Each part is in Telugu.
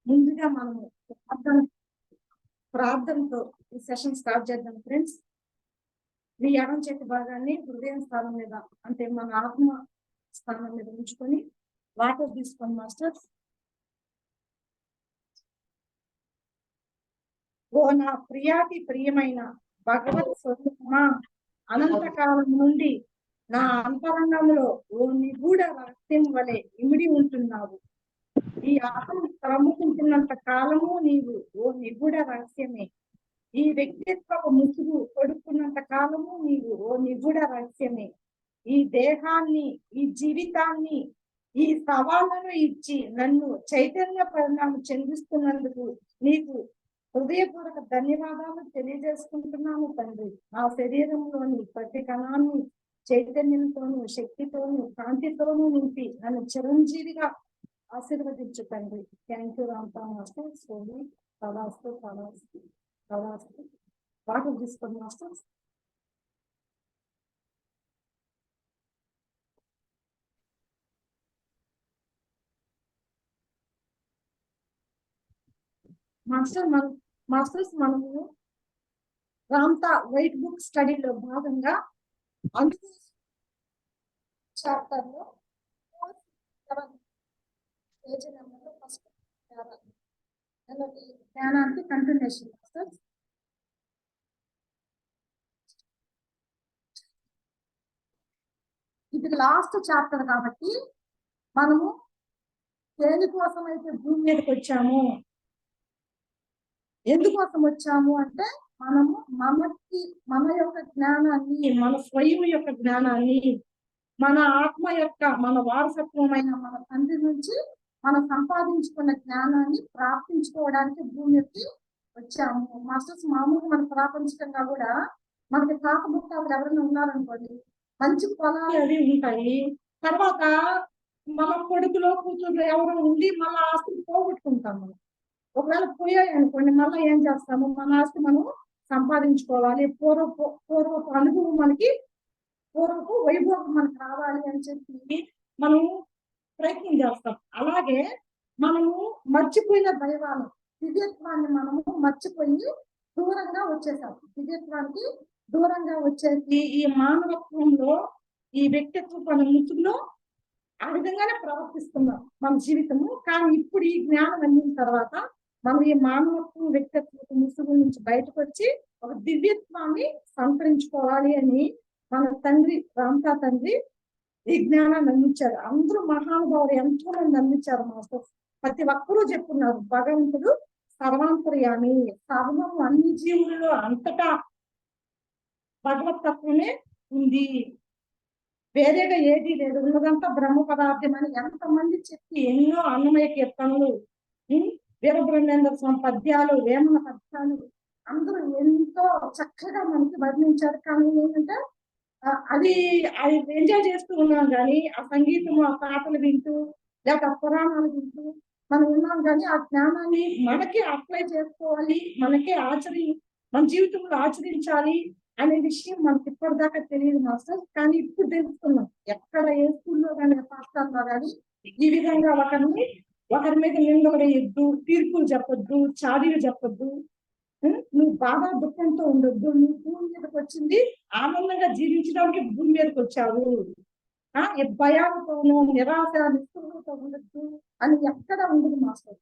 ముందుగా మనము ప్రార్థనతో ఈ సెషన్ స్టార్ట్ చేద్దాం ఫ్రెండ్స్. మీ ఎడం చేతి భాగాన్ని హృదయం స్థానం మీద, అంటే మన ఆత్మ స్థానం మీద ఉంచుకొని వాటర్ తీసుకోండి మాస్టర్స్. ఓ నా ప్రియాతి ప్రియమైన భగవత్ స్వరూపమా, అనంతకాలం నుండి నా అంతరంగంలో ఓ నిగూఢ రహస్యం వలె ఇమిడి ఉంటున్నావు. ఈ ఆత్మ ప్రముఖించినంత కాలము నీవు ఓ నిగూఢ రహస్యమే. ఈ వ్యక్తిత్వ ముసుగు కొడుకున్నంత కాలము నీవు ఓ నిగూఢ రహస్యమే. ఈ దేహాన్ని, ఈ జీవితాన్ని, ఈ సవాళ్లను ఇచ్చి నన్ను చైతన్య పరిణామం చెందిస్తున్నందుకు నీకు హృదయపూర్వక ధన్యవాదాలు తెలియజేసుకుంటున్నాను తండ్రి. నా శరీరంలోని ప్రతి కణాన్ని చైతన్యంతోనూ, శక్తితోనూ, కాంతితోనూ నింపి నన్ను చిరంజీవిగా ఆశీర్వదించు తండ్రి. థ్యాంక్ యూ రాంతా మాస్టర్. సోని తదాస్తు తదాస్తు తదాస్తు. వాటర్ తీసుకోండి మాస్టర్. మాస్టర్స్ మనము రాంతా వైట్ బుక్ స్టడీలో భాగంగా చాప్టర్ లో పేజీ నెంబర్ ఫస్ట్ జ్ఞానానికి కంటిన్యూషన్ మాస్టర్స్. ఇది లాస్ట్ చాప్టర్ కాబట్టి మనము దేనికోసం అయితే భూమి మీదకి వచ్చాము, ఎందుకోసం వచ్చాము అంటే మనము మన యొక్క జ్ఞానాన్ని, మన స్వయం యొక్క జ్ఞానాన్ని, మన ఆత్మ యొక్క, మన వారసత్వమైన మన తండ్రి నుంచి మనం సంపాదించుకున్న జ్ఞానాన్ని ప్రాప్తించుకోవడానికి భూమికి వచ్చాము మాస్టర్స్. మామూలుగా మన ప్రాపంచికంగా కూడా మనకి తాత ముట్టాలు ఎవరైనా ఉన్నారనుకోండి, మంచి పొలాలు అవి ఉంటాయి. తర్వాత మన కొడుకులో కూతురు ఎవరు ఉండి మళ్ళీ ఆస్తిని పోగొట్టుకుంటాం. మనం ఒకవేళ పోయాయి అనుకోండి, మళ్ళీ ఏం చేస్తాము, మన ఆస్తి మనం సంపాదించుకోవాలి. పూర్వపు అనుభవం మనకి, పూర్వపు వైభవం మనకు రావాలి అని చెప్పి మనం ప్రయత్నం చేస్తాం. అలాగే మనము మర్చిపోయిన దైవాన్ని, దివ్యత్వాన్ని మనము మర్చిపోయి దూరంగా వచ్చేసాం. దివ్యత్వానికి దూరంగా వచ్చేసి ఈ మానవత్వంలో, ఈ వ్యక్తిత్వ ముసుగులో ఆ విధంగానే ప్రవర్తిస్తున్నాం మన జీవితము. కానీ ఇప్పుడు ఈ జ్ఞానం అందిన తర్వాత మనం ఈ మానవత్వం, వ్యక్తిత్వ ముసుగు నుంచి బయటకు వచ్చి ఒక దివ్యత్వాన్ని సంతరించుకోవాలి అని మన తండ్రి, రాంతా తండ్రి ఈ జ్ఞానాన్ని అందించారు. అందరూ మహానుభావులు ఎంతో మంది అందించారు మాస్టర్. ప్రతి ఒక్కరూ చెప్పున్నారు భగవంతుడు సర్వాంతర్యామి, సర్వం అన్ని జీవులలో అంతటా భగవతత్వమే ఉంది, వేరేగా ఏదీ లేదు, ఉన్నదంతా బ్రహ్మ పదార్థం అని ఎంతమంది చెప్పి ఎన్నో అన్నమయ కీర్తనలు, వీరబ్రహ్మేంద్ర స్వామి పద్యాలు, వేమన పద్యాలు అందరూ ఎంతో చక్కగా మనకి వర్ణించారు. కానీ ఏంటంటే అది ఎంజాయ్ చేస్తూ ఉన్నాం కానీ ఆ సంగీతం, ఆ పాటలు వింటూ, లేక పురాణాలు వింటూ మనం ఉన్నాం కానీ ఆ జ్ఞానాన్ని మనకే అప్లై చేసుకోవాలి, మనకే మన జీవితంలో ఆచరించాలి అనే విషయం మనకి ఇప్పటిదాకా తెలియదు మాస్టర్. కానీ ఇప్పుడు తెలుసుకున్నాం. ఎక్కడ ఏ స్కూల్లో కానీ, పాఠశాలలో కానీ ఈ విధంగా ఒకరి మీద నిందలు వేయొద్దు, తీర్పులు చెప్పొద్దు, చాడీలు చెప్పొద్దు, నువ్వు బాగా దుఃఖంతో ఉండొద్దు, నువ్వు భూమి మీదకి వచ్చింది ఆనందంగా జీవించడానికి భూమి మీదకి వచ్చావు, భయాలతోనూ నిరాశ నిస్పృహతో ఉండొద్దు అని ఎక్కడ ఉండదు మాస్టర్.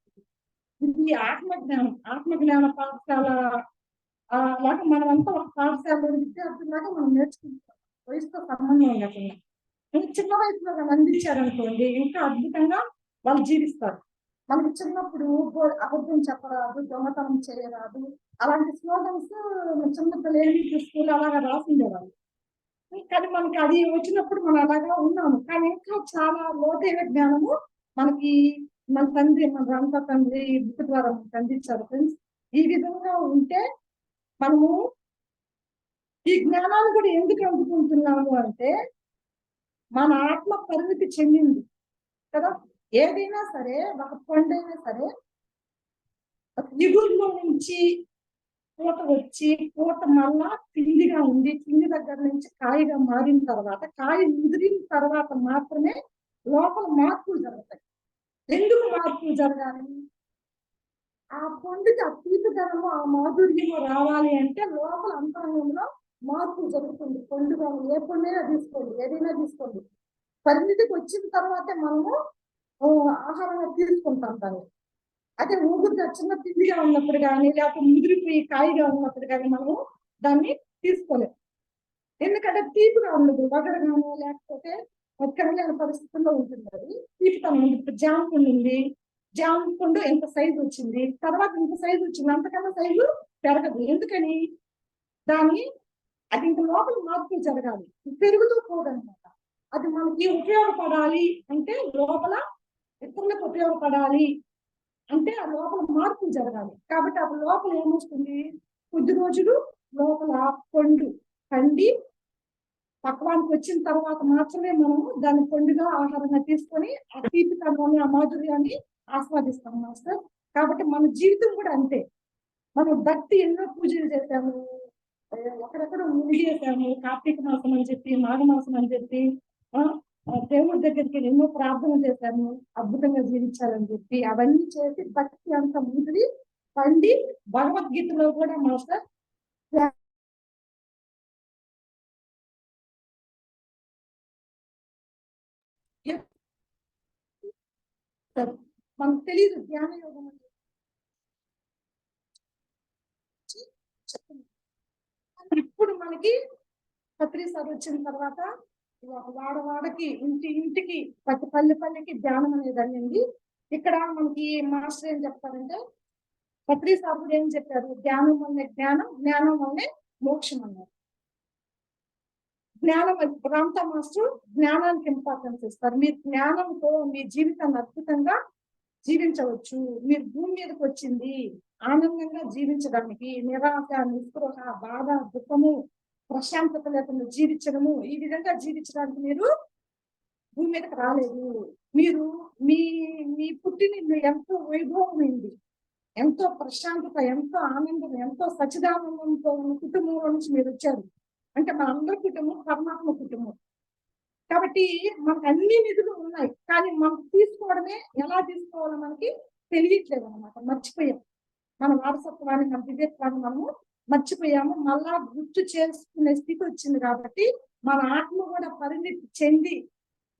ఇది ఆత్మజ్ఞాన పాఠశాల లాగా మనమంతా ఒక పాఠశాలలో విద్యార్థులాగా మనం నేర్చుకుంటాం. వయసుతో సంబంధం లేకుండా చిన్న వయసులో అందించారనుకోండి, ఇంకా అద్భుతంగా వాళ్ళు జీవిస్తారు. మనకి చిన్నప్పుడు అబద్ధం చెప్పరాదు, దొంగతనం చేయరాదు, అలాంటి స్లోగన్స్ చిన్నపిల్లలు ఏమి స్కూల్ అలాగా రాసిండేవాళ్ళు. కానీ మనకి అది వచ్చినప్పుడు మనం అలాగా ఉన్నాము. కానీ ఇంకా చాలా లోతైన జ్ఞానము మనకి మన తండ్రి, మన రాంతా తండ్రి బుక్ ద్వారా మనకు అందించారు ఫ్రెండ్స్. ఈ విధంగా ఉంటే మనము ఈ జ్ఞానాన్ని కూడా ఎందుకు అందుకుంటున్నాము అంటే మన ఆత్మ పరిమితి చెందింది కదా. ఏదైనా సరే, ఒక పండైనా సరే ఇగురులో నుంచి పూత వచ్చి, పూత మళ్ళా పిండిగా ఉంది, పిండి దగ్గర నుంచి కాయగా మారిన తర్వాత, కాయ ముదిరిన తర్వాత మాత్రమే లోపల మార్పులు జరుగుతాయి. ఎందుకు మార్పులు జరగాలి? ఆ పండుగ ఆ తీపిదనము ఆ మాధుర్యము రావాలి అంటే లోపల అంతరంగంలో మార్పు జరుగుతుంది. పండుగ ఏ పండుగ తీసుకోండి, ఏదైనా తీసుకోండి, పరిమితికి వచ్చిన తర్వాతే మనము ఆహారం తీసుకుంటాం దాన్ని. అదే ఊగుగా చిన్న పిండిగా ఉన్నప్పుడు కానీ లేకపోతే ముదిరిపోయి కాయగా ఉన్నప్పుడు కానీ మనము దాన్ని తీసుకోలేము. ఎందుకంటే తీపిగా ఉండదు, వగరగానో లేకపోతే కరలేని పరిస్థితుల్లో ఉంటుంది. అది తీపితనం ఉంది. ఇప్పుడు జామ పండు ఉంది, జామ పండు ఎంత సైజు వచ్చింది, తర్వాత ఇంత సైజు వచ్చింది, అంతకన్నా సైజు పెరగదు. ఎందుకని? దాన్ని అది ఇంక లోపల మార్పు జరగాలి, పెరుగుతూ పోదనమాట. అది మనకి ఉపయోగపడాలి అంటే లోపల ఇతరులకు ఉపయోగపడాలి అంటే ఆ లోపల మార్పు జరగాలి. కాబట్టి ఆ లోపల ఏమొస్తుంది? కొద్ది రోజులు లోపల పండు పండి పక్వానికి వచ్చిన తర్వాత మాత్రమే మనము దాన్ని పండుగ ఆహారంగా తీసుకొని ఆ తీపితనాన్ని ఆ మాధుర్యాన్ని ఆస్వాదిస్తాం మాస్టర్. కాబట్టి మన జీవితం కూడా అంతే. మనం భక్తి ఎన్నో పూజలు చేశాము, ఎక్కడెక్కడ మునిగేసాము, కార్తీక మాసం అని చెప్పి మాఘమాసం అని చెప్పి దేవుడి దగ్గరికి ఎన్నో ప్రార్థనలు చేశాము అద్భుతంగా జీవించాలని చెప్పి. అవన్నీ చేసి భక్తి అంత ముదిరి పండి భగవద్గీతలో కూడా మాస్టర్ మనకు తెలియదు ధ్యాన యోగం అని ఇప్పుడు మనకి పత్రి సభ వచ్చిన తర్వాత వాడవాడకి ఇంటికి ప్రతి పల్లెకి ధ్యానం అనేది అనింది. ఇక్కడ మనకి మాస్టర్ ఏం చెప్తారంటే పత్రి సాగుడు ఏం చెప్పారు? ధ్యానం వల్లే జ్ఞానం, జ్ఞానం వల్లే మోక్షం అన్నారు. జ్ఞానం రామ్తా మాస్టర్ జ్ఞానానికి ఇంపార్టెన్స్ ఇస్తారు. మీరు జ్ఞానంతో మీ జీవితాన్ని అద్భుతంగా జీవించవచ్చు. మీరు భూమి మీదకి వచ్చింది ఆనందంగా జీవించడానికి, నిరాశ, నిస్పృహ, బాధ, దుఃఖము, ప్రశాంతత లేకుండా జీవించడము, ఈ విధంగా జీవించడానికి మీరు భూమి మీదకి రాలేదు. మీరు మీ మీ పుట్టిన ఎంతో వైభవమైంది, ఎంతో ప్రశాంతత, ఎంతో ఆనందం, ఎంతో సచిదానందంతో ఉన్న కుటుంబంలో నుంచి మీరు వచ్చారు. అంటే మన అందరి కుటుంబం పరమాత్మ కుటుంబం. కాబట్టి మనకు అన్ని నిధులు ఉన్నాయి, కానీ మనం తీసుకోవడమే ఎలా తీసుకోవాలో మనకి తెలియట్లేదు అనమాట. మర్చిపోయాం మన వారసత్వాన్ని, మన దివ్యత్వాన్ని మనము మర్చిపోయాము. మళ్ళా గుర్తు చేసుకునే స్థితి వచ్చింది. కాబట్టి మన ఆత్మ కూడా పరిణితి చెంది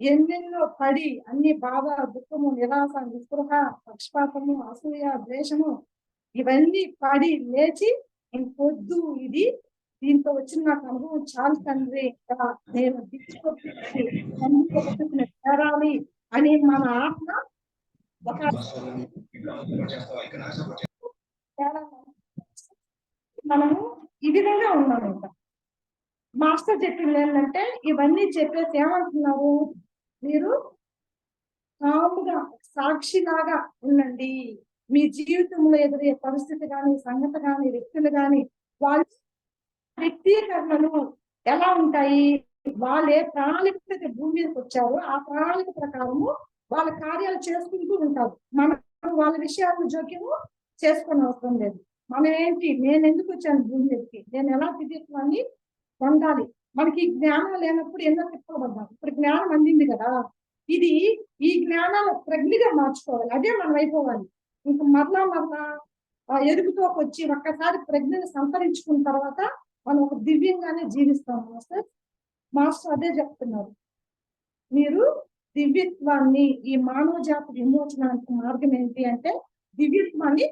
ఎన్నెన్నో పడి అన్ని బాధ, దుఃఖము, నిరాశ, నిస్పృహ, పక్షపాతము, అసూయ, ద్వేషము ఇవన్నీ పడి లేచి పొద్దు ఇది దీంతో వచ్చిన నాకు అనుభవం చాలు తండ్రి, నేను చేరాలి అని మన ఆత్మ ఒక మనము ఈ విధంగా ఉన్నాం. ఇంకా మాస్టర్ చెప్పింది ఏంటంటే ఇవన్నీ చెప్పేసి ఏమంటున్నారు? మీరు కాముగా సాక్షిలాగా ఉండండి. మీ జీవితంలో ఎదురయ్యే పరిస్థితి కానీ, సంగతి కానీ, వ్యక్తులు కానీ, వాళ్ళ వ్యక్తీకరణలు ఎలా ఉంటాయి? వాళ్ళు ఏ ప్రణాళిక భూమి మీదకి వచ్చారో ఆ ప్రణాళిక ప్రకారము వాళ్ళ కార్యాలు చేసుకుంటూ ఉంటారు. మనం వాళ్ళ విషయాలను జోక్యము చేసుకునే అవసరం లేదు. మనం ఏంటి, నేను ఎందుకు వచ్చాను భూమి మీదకి, నేను ఎలా దివ్యత్వాన్ని పొందాలి? మనకి జ్ఞానం లేనప్పుడు ఎన్నో తిప్పబడ్డాం. ఇప్పుడు జ్ఞానం అందింది కదా, ఇది ఈ జ్ఞానాన్ని ప్రజ్ఞగా మార్చుకోవాలి. అదే మనం అయిపోవాలి. ఇంక మరలా ఎదుగుతోకి వచ్చి ఒక్కసారి ప్రజ్ఞని సంతరించుకున్న తర్వాత మనం ఒక దివ్యంగానే జీవిస్తాం. మాస్టర్ అదే చెప్తున్నారు. మీరు దివ్యత్వాన్ని, ఈ మానవ జాతి విమోచనానికి మార్గం ఏంటి అంటే దివ్యత్వాన్ని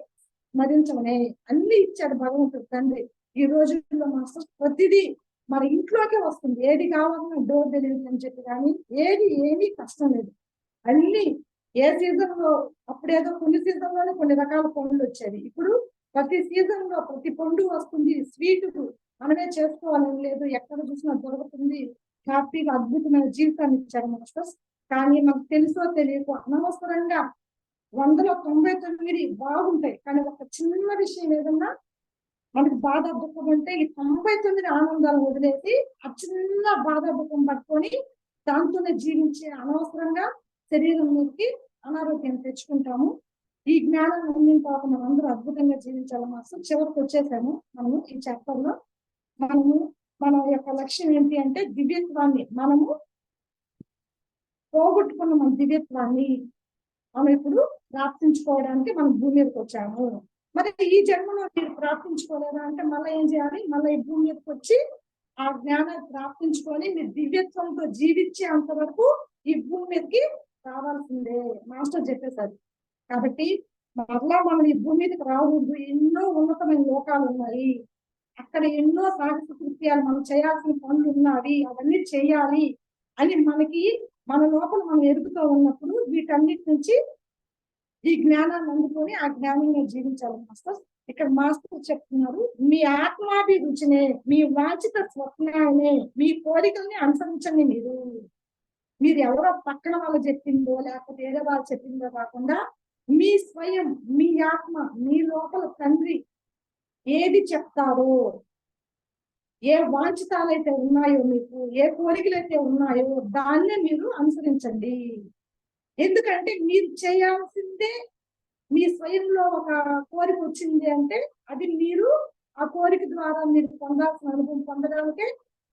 స్మరించమనే. అన్ని ఇచ్చాడు భగవంతుడు తండ్రి. ఈ రోజుల్లో మాస్టర్ ప్రతిదీ మన ఇంట్లోకే వస్తుంది. ఏది కావాలన్నా డోర్ డెలివరీ అని చెప్పి, కానీ ఏమీ కష్టం లేదు. అన్ని ఏ సీజన్ లో అప్పుడేదో కొన్ని సీజన్ లోనే కొన్ని రకాల పండ్లు వచ్చేది. ఇప్పుడు ప్రతి సీజన్ లో ప్రతి పండు వస్తుంది. స్వీట్ మనమే చేసుకోవాలని లేదు, ఎక్కడ చూసినా దొరుకుతుంది. హ్యాపీగా అద్భుతమైన జీవితాన్ని ఇచ్చారు మాస్టర్స్. కానీ మనకు తెలుసో తెలియకో అనవసరంగా 199 బాగుంటాయి, కానీ ఒక చిన్న విషయం ఏదన్నా మనకి బాధ దుఃఖం ఉంటే ఈ 99 ఆనందాలు వదిలేసి ఆ చిన్న బాధ దుఃఖం పట్టుకొని దాంతోనే జీవించే అనవసరంగా శరీరం మీదకి అనారోగ్యం తెచ్చుకుంటాము. ఈ జ్ఞానం అందిన తర్వాత మనం అందరూ అద్భుతంగా జీవించాలి మాస్టర్. చివరికి వచ్చేసాము మనము ఈ చాప్టర్ లో. మన యొక్క లక్ష్యం ఏంటి అంటే దివ్యత్వాన్ని మనము పోగొట్టుకున్న మన దివ్యత్వాన్ని మనం ఇప్పుడు ప్రాప్తించుకోవడానికి మనం భూమి మీదకి వచ్చాము. మరి ఈ జన్మలో మీరు ప్రాప్తించుకోలేదా అంటే మళ్ళీ ఏం చేయాలి? మళ్ళీ ఈ భూమి మీదకి వచ్చి ఆ జ్ఞానాన్ని ప్రాప్తించుకొని మీరు దివ్యత్వంతో జీవించే అంతవరకు ఈ భూమి మీదకి రావాల్సిందే మాస్టర్ చెప్పేశారు. కాబట్టి మరలా మనం ఈ భూమి మీదకి రాకూడదు. ఎన్నో ఉన్నతమైన లోకాలు ఉన్నాయి, అక్కడ ఎన్నో సాహస కృత్యాలు మనం చేయాల్సిన పనులు ఉన్నవి, అవన్నీ చేయాలి అని మనకి మన లోపల మనం ఎదుగుతూ ఉన్నప్పుడు వీటన్నిటి నుంచి ఈ జ్ఞానాన్ని అందుకొని ఆ జ్ఞానంగా జీవించాలి మాస్టర్. ఇక్కడ మాస్టర్ చెప్తున్నారు, మీ ఆత్మాభిరుచినే, మీ వాంఛిత స్వప్నాన్ని, మీ కోరికల్ని అనుసరించండి. మీరు ఎవరో పక్కన వాళ్ళు చెప్పిందో లేకపోతే ఏదో వాళ్ళు చెప్పిందో కాకుండా మీ స్వయం, మీ ఆత్మ, మీ లోపల తండ్రి ఏది చెప్తారో, ఏ వాంఛితాలైతే ఉన్నాయో, మీకు ఏ కోరికలైతే ఉన్నాయో దాన్నే మీరు అనుసరించండి. ఎందుకంటే మీరు చేయాల్సిందే. మీ స్వయంలో ఒక కోరిక వచ్చింది అంటే అది మీరు ఆ కోరిక ద్వారా మీరు పొందాల్సిన అనుభవం పొందడానికే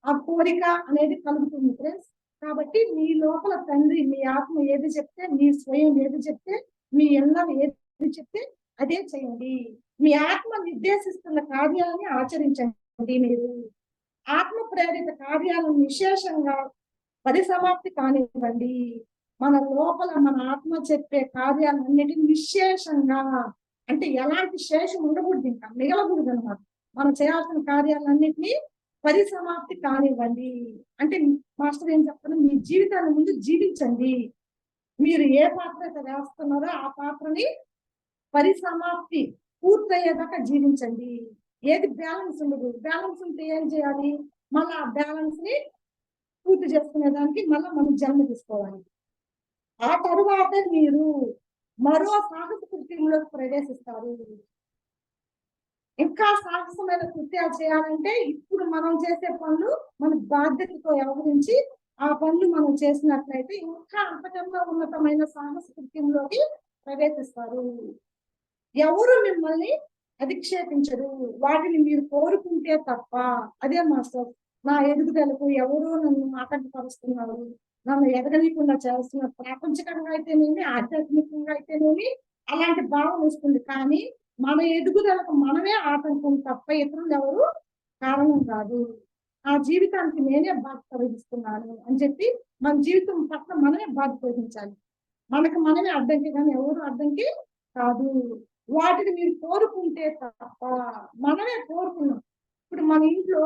ఆ కోరిక అనేది కలుగుతుంది ఫ్రెండ్స్. కాబట్టి మీ లోపల తండ్రి, మీ ఆత్మ ఏది చెప్తే, మీ స్వయం ఏది చెప్తే, మీ ఎన్నం ఏది చెప్తే అదే చేయండి. మీ ఆత్మ నిర్దేశిస్తున్న కార్యాలని ఆచరించండి. మీరు ఆత్మ ప్రేరిత కార్యాలను విశేషంగా పరిసమాప్తి కానివ్వండి. మన లోపల మన ఆత్మ చెప్పే కార్యాలన్నిటిని విశేషంగా, అంటే ఎలాంటి శేషం ఉండకూడదు, ఇంకా మిగలకూడదు అనమాట. మనం చేయాల్సిన కార్యాలన్నిటినీ పరిసమాప్తి కానివ్వండి. అంటే మాస్టర్ ఏం చెప్తారు, మీ జీవితాన్ని ముందు జీవించండి. మీరు ఏ పాత్ర అయితే వేస్తున్నారో ఆ పాత్రని పరిసమాప్తి పూర్తయ్యేదాకా జీవించండి. ఏది బ్యాలెన్స్ ఉండదు. బ్యాలెన్స్ ఉంటే ఏం చేయాలి? మళ్ళీ ఆ బ్యాలెన్స్ ని పూర్తి చేసుకునేదానికి మళ్ళీ మనం జన్మ తీసుకోవాలి. ఆ తరువాతే మీరు మరో సాహస కృత్యంలోకి ప్రవేశిస్తారు. ఇంకా సాహసమైన కృత్యాలు చేయాలంటే ఇప్పుడు మనం చేసే పనులు మన బాధ్యతతో వ్యవహరించి ఆ పనులు మనం చేసినట్లయితే ఇంకా అంతకన్నా ఉన్నతమైన సాహస కృత్యంలోకి ప్రవేశిస్తారు. ఎవరు మిమ్మల్ని అధిక్షేపించరు, వాటిని మీరు కోరుకుంటే తప్ప. అదే మాస్టర్, నా ఎదుగుదలకు ఎవరో నన్ను ఆటంకపరుస్తున్నారు, నన్ను ఎదగనీయకుండా చేస్తున్నారు. ప్రాపంచికంగా అయితేనేమి, ఆధ్యాత్మికంగా అయితేనేమి అలాంటి భావం వస్తుంది. కానీ మన ఎదుగుదలకు మనమే ఆటంకం తప్ప ఇతరులు ఎవరు కారణం కాదు. ఆ జీవితానికి నేనే బాధ్యత వహిస్తున్నాను అని చెప్పి మన జీవితం పట్ల మనమే బాధ్యత వహించాలి. మనకు మనమే అడ్డంకి, కానీ ఎవరు అడ్డంకి కాదు. వాటిని మీరు కోరుకుంటే తప్ప. మనమే కోరుకున్నాం. ఇప్పుడు మన ఇంట్లో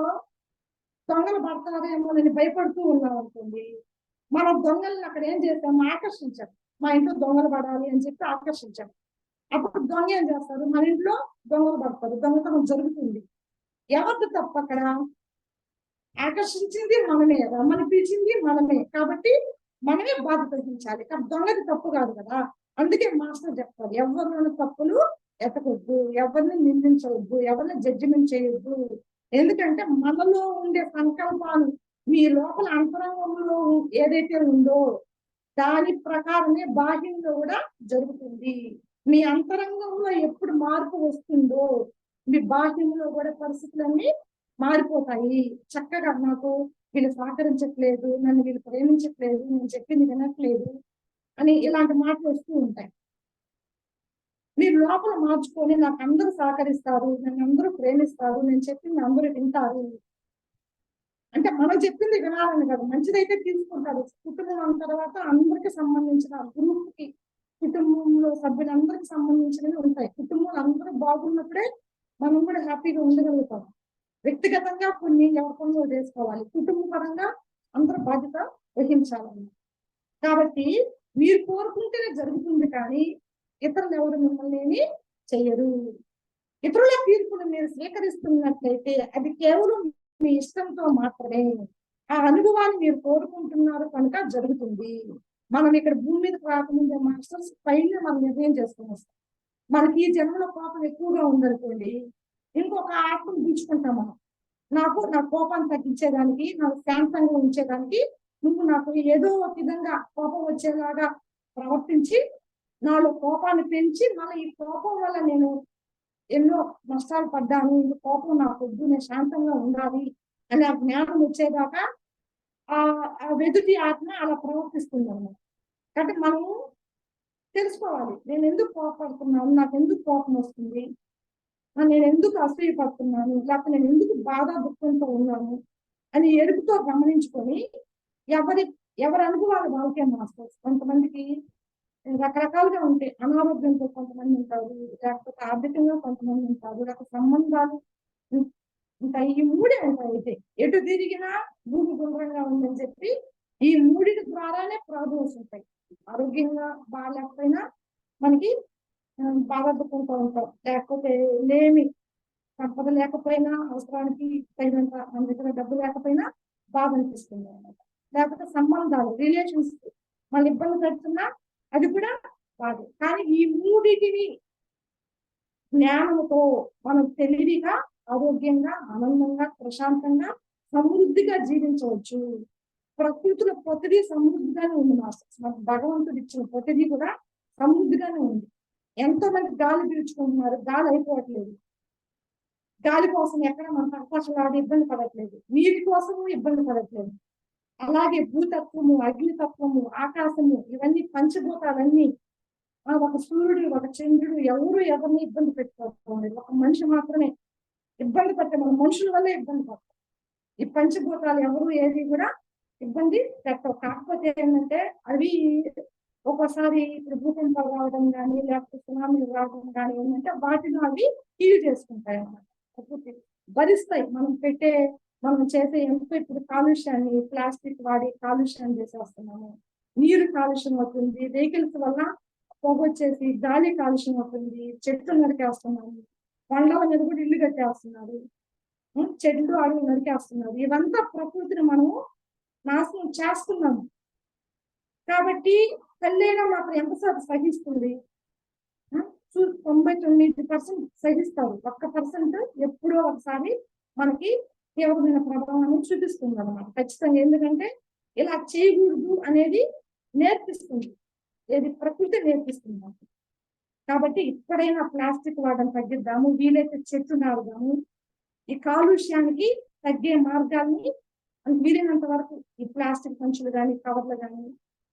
దొంగలు పడతారేమో అని భయపడుతూ ఉన్నాం అనుకోండి, మనం దొంగలను అక్కడ ఏం చేస్తాం? ఆకర్షించాం. మా ఇంట్లో దొంగలు పడాలి అని చెప్పి ఆకర్షించాం. అప్పుడు దొంగ ఏం చేస్తారు? మన ఇంట్లో దొంగలు పడతారు, దొంగతనం జరుగుతుంది. ఎవరిది తప్ప అక్కడ? ఆకర్షించింది మనమే, రమ్మని పిలిచింది మనమే. కాబట్టి మనమే బాధ్యత వహించాలి. కాబట్టి దొంగది తప్పు కాదు కదా. అందుకే మాస్టర్ చెప్తారు, ఎవరిలోని తప్పులు ఎతకొద్దు, ఎవరిని నిందించవద్దు, ఎవరిని జడ్జిమెంట్ చేయొద్దు. ఎందుకంటే మనలో ఉండే సంకల్పాలు మీ లోపల అంతరంగంలో ఏదైతే ఉందో దాని ప్రకారమే బాహ్యంలో కూడా జరుగుతుంది. మీ అంతరంగంలో ఎప్పుడు మార్పు వస్తుందో మీ బాహ్యంలో కూడా పరిస్థితులన్నీ మారిపోతాయి. చక్కగా నాకు వీళ్ళు సహకరించట్లేదు, నన్ను వీళ్ళు ప్రేమించట్లేదు, నేను చెప్పింది వినట్లేదు అని ఇలాంటి మాటలు వస్తూ ఉంటాయి. మీరు లోపల మార్చుకొని నాకు అందరూ సహకరిస్తారు, నన్ను అందరూ ప్రేమిస్తారు, నేను చెప్పింది అందరూ వింటారు అంటే మనం చెప్పింది వినాలని కాదు, మంచిదైతే తీసుకుంటారు. కుటుంబం అన్న తర్వాత అందరికి సంబంధించిన గ్రూప్ కి, కుటుంబంలో సభ్యులందరికి సంబంధించినవి ఉంటాయి. కుటుంబంలో అందరూ బాగున్నప్పుడే మనం కూడా హ్యాపీగా ఉండగలుగుతాం. వ్యక్తిగతంగా కొన్ని ఎవరి పనులు చేసుకోవాలి, కుటుంబ పరంగా అందరూ బాధ్యత వహించాలని. కాబట్టి మీరు కోరుకుంటేనే జరుగుతుంది, కానీ ఇతరులు ఎవరు మిమ్మల్ని ఏమి చెయ్యరు. ఇతరుల తీర్పును మీరు స్వీకరిస్తున్నట్లయితే అది కేవలం మీ ఇష్టంతో మాత్రమే. ఆ అనుభవాన్ని మీరు కోరుకుంటున్నారు కనుక జరుగుతుంది. మనం ఇక్కడ భూమి మీదకి రాకముందే మాస్టర్స్ పైన మనం నిర్ణయం చేసుకుని వస్తాం. మనకి ఈ జన్మలో కోపం ఎక్కువగా ఉందనుకోండి, ఇంకొక ఆత్మను పిలుచుకుంటాం మనం. నాకు నా కోపాన్ని తగ్గించేదానికి, నాకు శాంతంగా ఉంచేదానికి నువ్వు నాకు ఏదో ఒక విధంగా కోపం వచ్చేలాగా ప్రవర్తించి నాలో కోపాన్ని పెంచి మళ్ళీ ఈ కోపం వల్ల నేను ఎన్నో నష్టాలు పడ్డాను, ఈ కోపం నాకు వద్దు, నేను శాంతంగా ఉండాలి అని ఆ జ్ఞానం వచ్చేదాకా ఆ వెదుటి ఆత్మ అలా ప్రవర్తిస్తుంది అన్నమాట. కాబట్టి మనము తెలుసుకోవాలి, నేను ఎందుకు కోపడుతున్నాను, నాకు ఎందుకు కోపం వస్తుంది, నేను ఎందుకు అసూయపడుతున్నాను, లేకపోతే నేను ఎందుకు బాధ దుఃఖంతో ఉన్నాను అని ఎరుపుతో గమనించుకొని ఎవరి ఎవరి అనుభవాలు వాళ్ళకే మాస్టర్స్. కొంతమందికి రకరకాలుగా ఉంటాయి. అనారోగ్యంతో కొంతమంది ఉంటారు, లేకపోతే ఆర్థికంగా కొంతమంది ఉంటారు, లేకపోతే సంబంధాలు ఇంకా ఈ మూడే ఉంటాయి. అయితే ఎటు తిరిగినా భూమి గుండ్రంగా ఉందని చెప్పి ఈ మూడిటి ద్వారానే ప్రాబ్లమ్స్ ఉంటాయి. ఆరోగ్యంగా బాగాలేకపోయినా మనకి బాగా దుఃఖంతో ఉంటాం, లేకపోతే లేమి సంపద లేకపోయినా అవసరానికి తగినంత మన దగ్గర డబ్బు లేకపోయినా బాధ అనిపిస్తుంది అనమాట. లేకపోతే సంబంధాలు రిలేషన్స్ మన ఇబ్బంది పెడుతున్నా అది కూడా బాధ. కానీ ఈ మూడిటిని జ్ఞానంతో మనం తెలివిగా ఆరోగ్యంగా ఆనందంగా ప్రశాంతంగా సమృద్ధిగా జీవించవచ్చు. ప్రకృతిలో ప్రతిదీ సమృద్ధిగానే ఉంది మాస్టర్స్. మనకు భగవంతుడు ఇచ్చిన ప్రతిదీ కూడా సమృద్ధిగానే ఉంది. ఎంతో మంది గాలి పీల్చుకుంటున్నారు, గాలి అయిపోవట్లేదు. గాలి కోసం ఎక్కడ మనం అవకాశాలు ఇబ్బంది పడట్లేదు, నీటి కోసము ఇబ్బంది పడట్లేదు. అలాగే భూతత్వము, అగ్నితత్వము, ఆకాశము, ఇవన్నీ పంచభూతాలన్నీ ఒక సూర్యుడు ఒక చంద్రుడు ఎవరు ఎవరిని ఇబ్బంది పెట్టుకోవాలి. ఒక మనిషి మాత్రమే ఇబ్బంది పడితే మన మనుషుల వల్లే ఇబ్బంది పడతాం. ఈ పంచభూతాలు ఎవరు ఏది కూడా ఇబ్బంది పెట్టవు. కాకపోతే ఏంటంటే అవి ఒక్కోసారి ఇప్పుడు భూకంపాలు రావడం కానీ లేకపోతే సునామీలు రావడం కానీ ఏంటంటే వాటిని అవి హీల్ చేసుకుంటాయి అన్నమాట. ప్రకృతి భరిస్తాయి. మనం చేసే ఎంతో ఇప్పుడు కాలుష్యాన్ని ప్లాస్టిక్ వాడి కాలుష్యాన్ని చేసేస్తున్నాము. నీరు కాలుష్యం అవుతుంది, వెహికల్స్ వల్ల పొగ వచ్చేసి గాలి కాలుష్యం అవుతుంది, చెట్లు నరికేస్తున్నాము, కొండల మీద కూడా ఇల్లు కట్టేస్తున్నారు, చెట్లు అడవులు నరికేస్తున్నారు. ఇవంతా ప్రకృతిని మనము నాశనం చేస్తున్నాము. కాబట్టి తల్లైనా మాత్రం ఎంతసేపు సహిస్తుంది? 99% సహిస్తారు, 1% ఎప్పుడో ఒకసారి మనకి తీవ్రమైన ప్రభావాన్ని చూపిస్తుంది అనమాట ఖచ్చితంగా. ఎందుకంటే ఇలా చేయకూడదు అనేది నేర్పిస్తుంది, ఏది ప్రకృతి నేర్పిస్తుంది. కాబట్టి ఇప్పుడైనా ప్లాస్టిక్ వాడడం తగ్గిద్దాము, వీలైతే చెట్లు నాటుదాము. ఈ కాలుష్యానికి తగ్గే మార్గాల్ని వీలైనంత వరకు ఈ ప్లాస్టిక్ సంచులు కానీ కవర్లు కానీ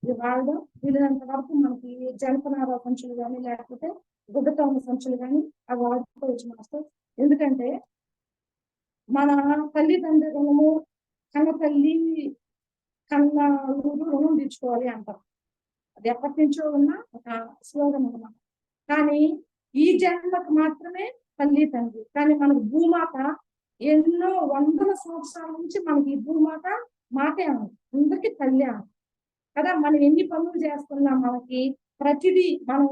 ఇది వాడడం, వీలైనంత వరకు మనకి జనపనార సంచులు కానీ లేకపోతే గుడ్డతో ఉన్న సంచులు కానీ అవి వాడుకోవచ్చు మాస్టర్. ఎందుకంటే మన తల్లిదండ్రుల రుణము కన్న తల్లి కన్న ఊరు రుణం తీర్చుకోవాలి అంటారు. అది ఎప్పటి నుంచో ఉన్న ఒక స్లోగన్ అన్నమాట. కానీ ఈ జన్మకు మాత్రమే తల్లి తండ్రి, కానీ మనకు భూమాత ఎన్నో వందల సంవత్సరాల నుంచి మనకి ఈ భూమాత మాటే ఉంది, అందరికి తల్లి అని కదా. మనం ఎన్ని పనులు చేస్తున్నాం, మనకి ప్రతిదీ మనం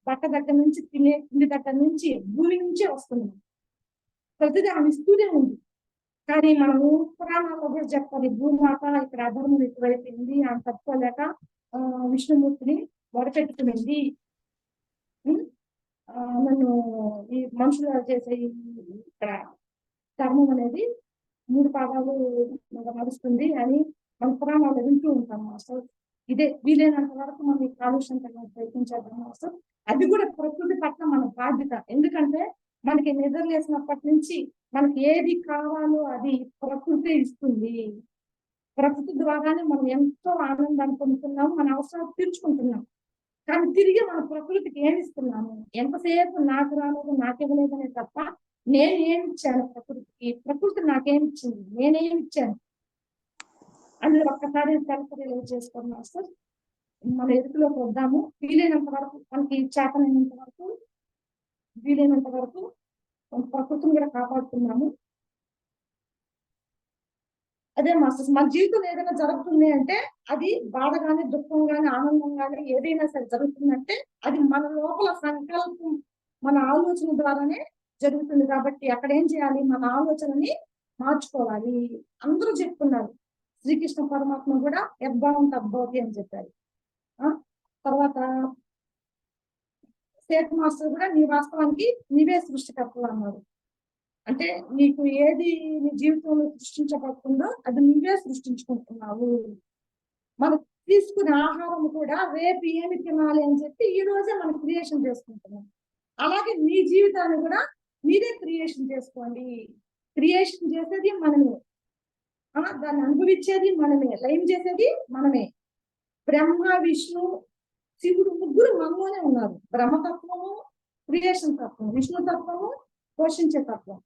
బట్ట దగ్గర నుంచి తినే తిండి దగ్గర నుంచి భూమి నుంచే వస్తున్నాం, ప్రతిదీ ఆమె ఇస్తూనే ఉంది. కానీ మనము పురాణాల్లో కూడా చెప్తారు, భూమాత ఇక్కడ అధర్మం ఎక్కువైపోయింది అని తట్టుకోలేక విష్ణుమూర్తిని మొదపెట్టుకునింది. నన్ను ఈ మనుషులు చేసే ఇక్కడ ధర్మం అనేది 3 పాదాలు నడుస్తుంది అని మన పురాణాలు వింటూ ఉంటాం మాస్టర్. ఇదే వీలైనంత వరకు మనం ఈ కాలుష్యం ప్రయత్నించేద్దాం మాస్టర్. అది కూడా ప్రకృతి పట్ల మన బాధ్యత. ఎందుకంటే మనకి నిద్రలేసినప్పటి నుంచి మనకి ఏది కావాలో అది ప్రకృతి ఇస్తుంది. ప్రకృతి ద్వారానే మనం ఎంతో ఆనందాన్ని పొందుతున్నాము, మన అవసరాలు తీర్చుకుంటున్నాం. కానీ తిరిగి మన ప్రకృతికి ఏమి ఇస్తున్నాము? ఎంతసేపు నాకు రాలేదు నాకివ్వలేదనే తప్ప నేనేమిచ్చాను ప్రకృతికి, ప్రకృతి నాకేమిచ్చింది, నేనేమిచ్చాను అందులో ఒక్కసారి సెల్ఫ్ రియలైజ్ చేసుకోండి మాస్టర్. మన ఎదుగులోకి వద్దాము. వీలైనంత వరకు మనకి చేతనైనంత వరకు వీలైనంత వరకు ప్రకృతిని కూడా కాపాడుతున్నాము. అదే మాస్టర్స్, మన జీవితంలో ఏదైనా జరుగుతుంది అంటే అది బాధ కానీ దుఃఖం కానీ ఆనందం కానీ ఏదైనా సరే జరుగుతుందంటే అది మన లోపల సంకల్పం, మన ఆలోచన ద్వారానే జరుగుతుంది. కాబట్టి అక్కడ ఏం చేయాలి? మన ఆలోచనని మార్చుకోవాలి. అందరూ చెప్తున్నారు, శ్రీకృష్ణ పరమాత్మ కూడా యద్భావం తద్భవతి అని చెప్పారు. తర్వాత సేత్ మాస్టర్ కూడా నీ వాస్తవానికి నీవే సృష్టికర్తలు అన్నారు. అంటే నీకు ఏది నీ జీవితంలో సృష్టించబడుతుందో అది నువ్వే సృష్టించుకుంటున్నావు. మనం తీసుకునే ఆహారం కూడా రేపు ఏమి తినాలి అని చెప్పి ఈ రోజే మనం క్రియేషన్ చేసుకుంటున్నాం. అలాగే మీ జీవితాన్ని కూడా మీరే క్రియేషన్ చేసుకోండి. క్రియేషన్ చేసేది మనమే, దాన్ని అనుభవించేది మనమే, లైన్ చేసేది మనమే. బ్రహ్మ విష్ణు శివుడు ముగ్గురు మనలోనే ఉన్నారు. బ్రహ్మతత్వము క్రియేషన్ తత్వం, విష్ణు తత్వము పోషించే తత్వం.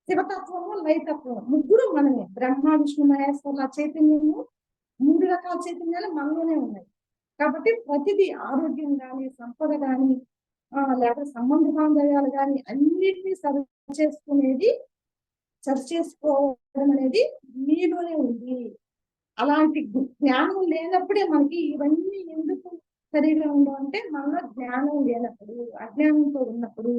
శివతత్వము, లయతత్వం ముగ్గురు మనమే. బ్రహ్మ, విష్ణు, మహేశ్వరుల చైతన్యము, 3 రకాల చైతన్యాలు మనలోనే ఉన్నాయి. కాబట్టి ప్రతిదీ ఆరోగ్యం గాని, సంపద గాని, లేకపోతే సంబంధ బాంధవ్యాలు గాని అన్నిటినీ సరి చేసుకోవడం అనేది మీలోనే ఉంది. అలాంటి జ్ఞానం లేనప్పుడే మనకి ఇవన్నీ ఎందుకు సరిగా ఉండవు అంటే, మనలో జ్ఞానం లేనప్పుడు, అజ్ఞానంతో ఉన్నప్పుడు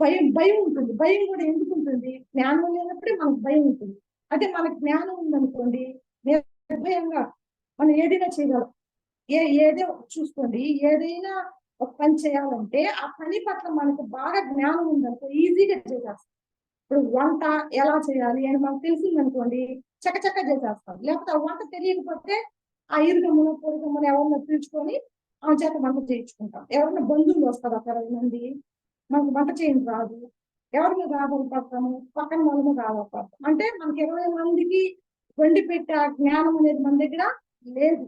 భయం ఉంటుంది. భయం కూడా ఎందుకు ఉంటుంది? జ్ఞానం లేనప్పుడే మనకు భయం ఉంటుంది. అదే మనకు జ్ఞానం ఉందనుకోండి, నిర్భయంగా మనం ఏదైనా చేయగలం. ఏదో చూసుకోండి, ఏదైనా ఒక పని చేయాలంటే ఆ పని పట్ల మనకు బాగా జ్ఞానం ఉందనుకో ఈజీగా చేసేస్తాం. ఇప్పుడు వంట ఎలా చేయాలి అని మనకు తెలిసిందనుకోండి, చకచక చేసేస్తాం. లేకపోతే ఆ వంట తెలియకపోతే ఆ ఇరుగమ్మను, పొరుగమ్మను ఎవరన్నా పిలుచుకొని ఆ చేత వంట చేయించుకుంటాం. ఎవరైనా బంధువులు వస్తారు ఒక 20 మంది, మనకు వంట చేయడం రాదు, ఎవరి మీద ఆధారపడతాము? పక్కన వాళ్ళ మీద ఆధారపడతాం. అంటే మనకి 20 మందికి వండి పెట్టే ఆ జ్ఞానం అనేది మన దగ్గర లేదు.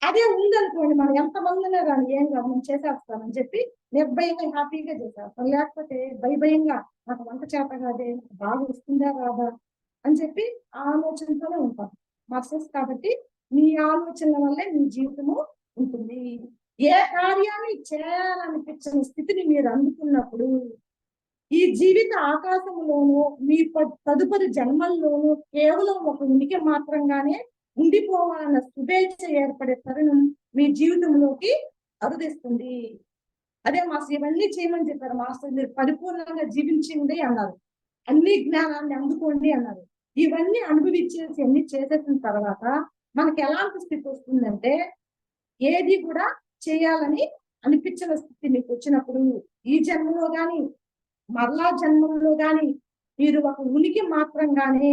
అదే ఉందనుకోండి, మనం ఎంతమందినే కానీ ఏం కాదు నేను చేసేస్తానని చెప్పి నిర్భయంగా హ్యాపీగా చేసేస్తాం. లేకపోతే భయంగా నాకు వంట చేత కాదే, బాగా వస్తుందా రాదా అని చెప్పి ఆలోచనతోనే ఉంటాం మాస్టర్స్. కాబట్టి మీ ఆలోచనల వల్లే మీ జీవితము ఉంటుంది. ఏ కార్యాన్ని చేయాలనిపించిన స్థితిని మీరు అందుకున్నప్పుడు ఈ జీవిత ఆకాశంలోనూ మీ తదుపరి జన్మల్లోనూ కేవలం ఒక ఉనికి మాత్రంగానే ఉండిపోవాలన్న శుభేచ్ఛ ఏర్పడే తరుణం మీ జీవితంలోకి అరుదిస్తుంది. అదే మాస్టర్ ఇవన్నీ చేయమని చెప్పారు. మాస్టర్ మీరు పరిపూర్ణంగా జీవించింది అన్నారు, అన్ని జ్ఞానాన్ని అందుకోండి అన్నారు. ఇవన్నీ అనుభవించేసి అన్ని చేసేసిన తర్వాత మనకి ఎలాంటి స్థితి వస్తుందంటే, ఏది కూడా చేయాలని అనిపించిన స్థితి మీకు వచ్చినప్పుడు ఈ జన్మలో గాని మరలా జన్మల్లో గాని మీరు ఒక ఉనికి మాత్రంగానే,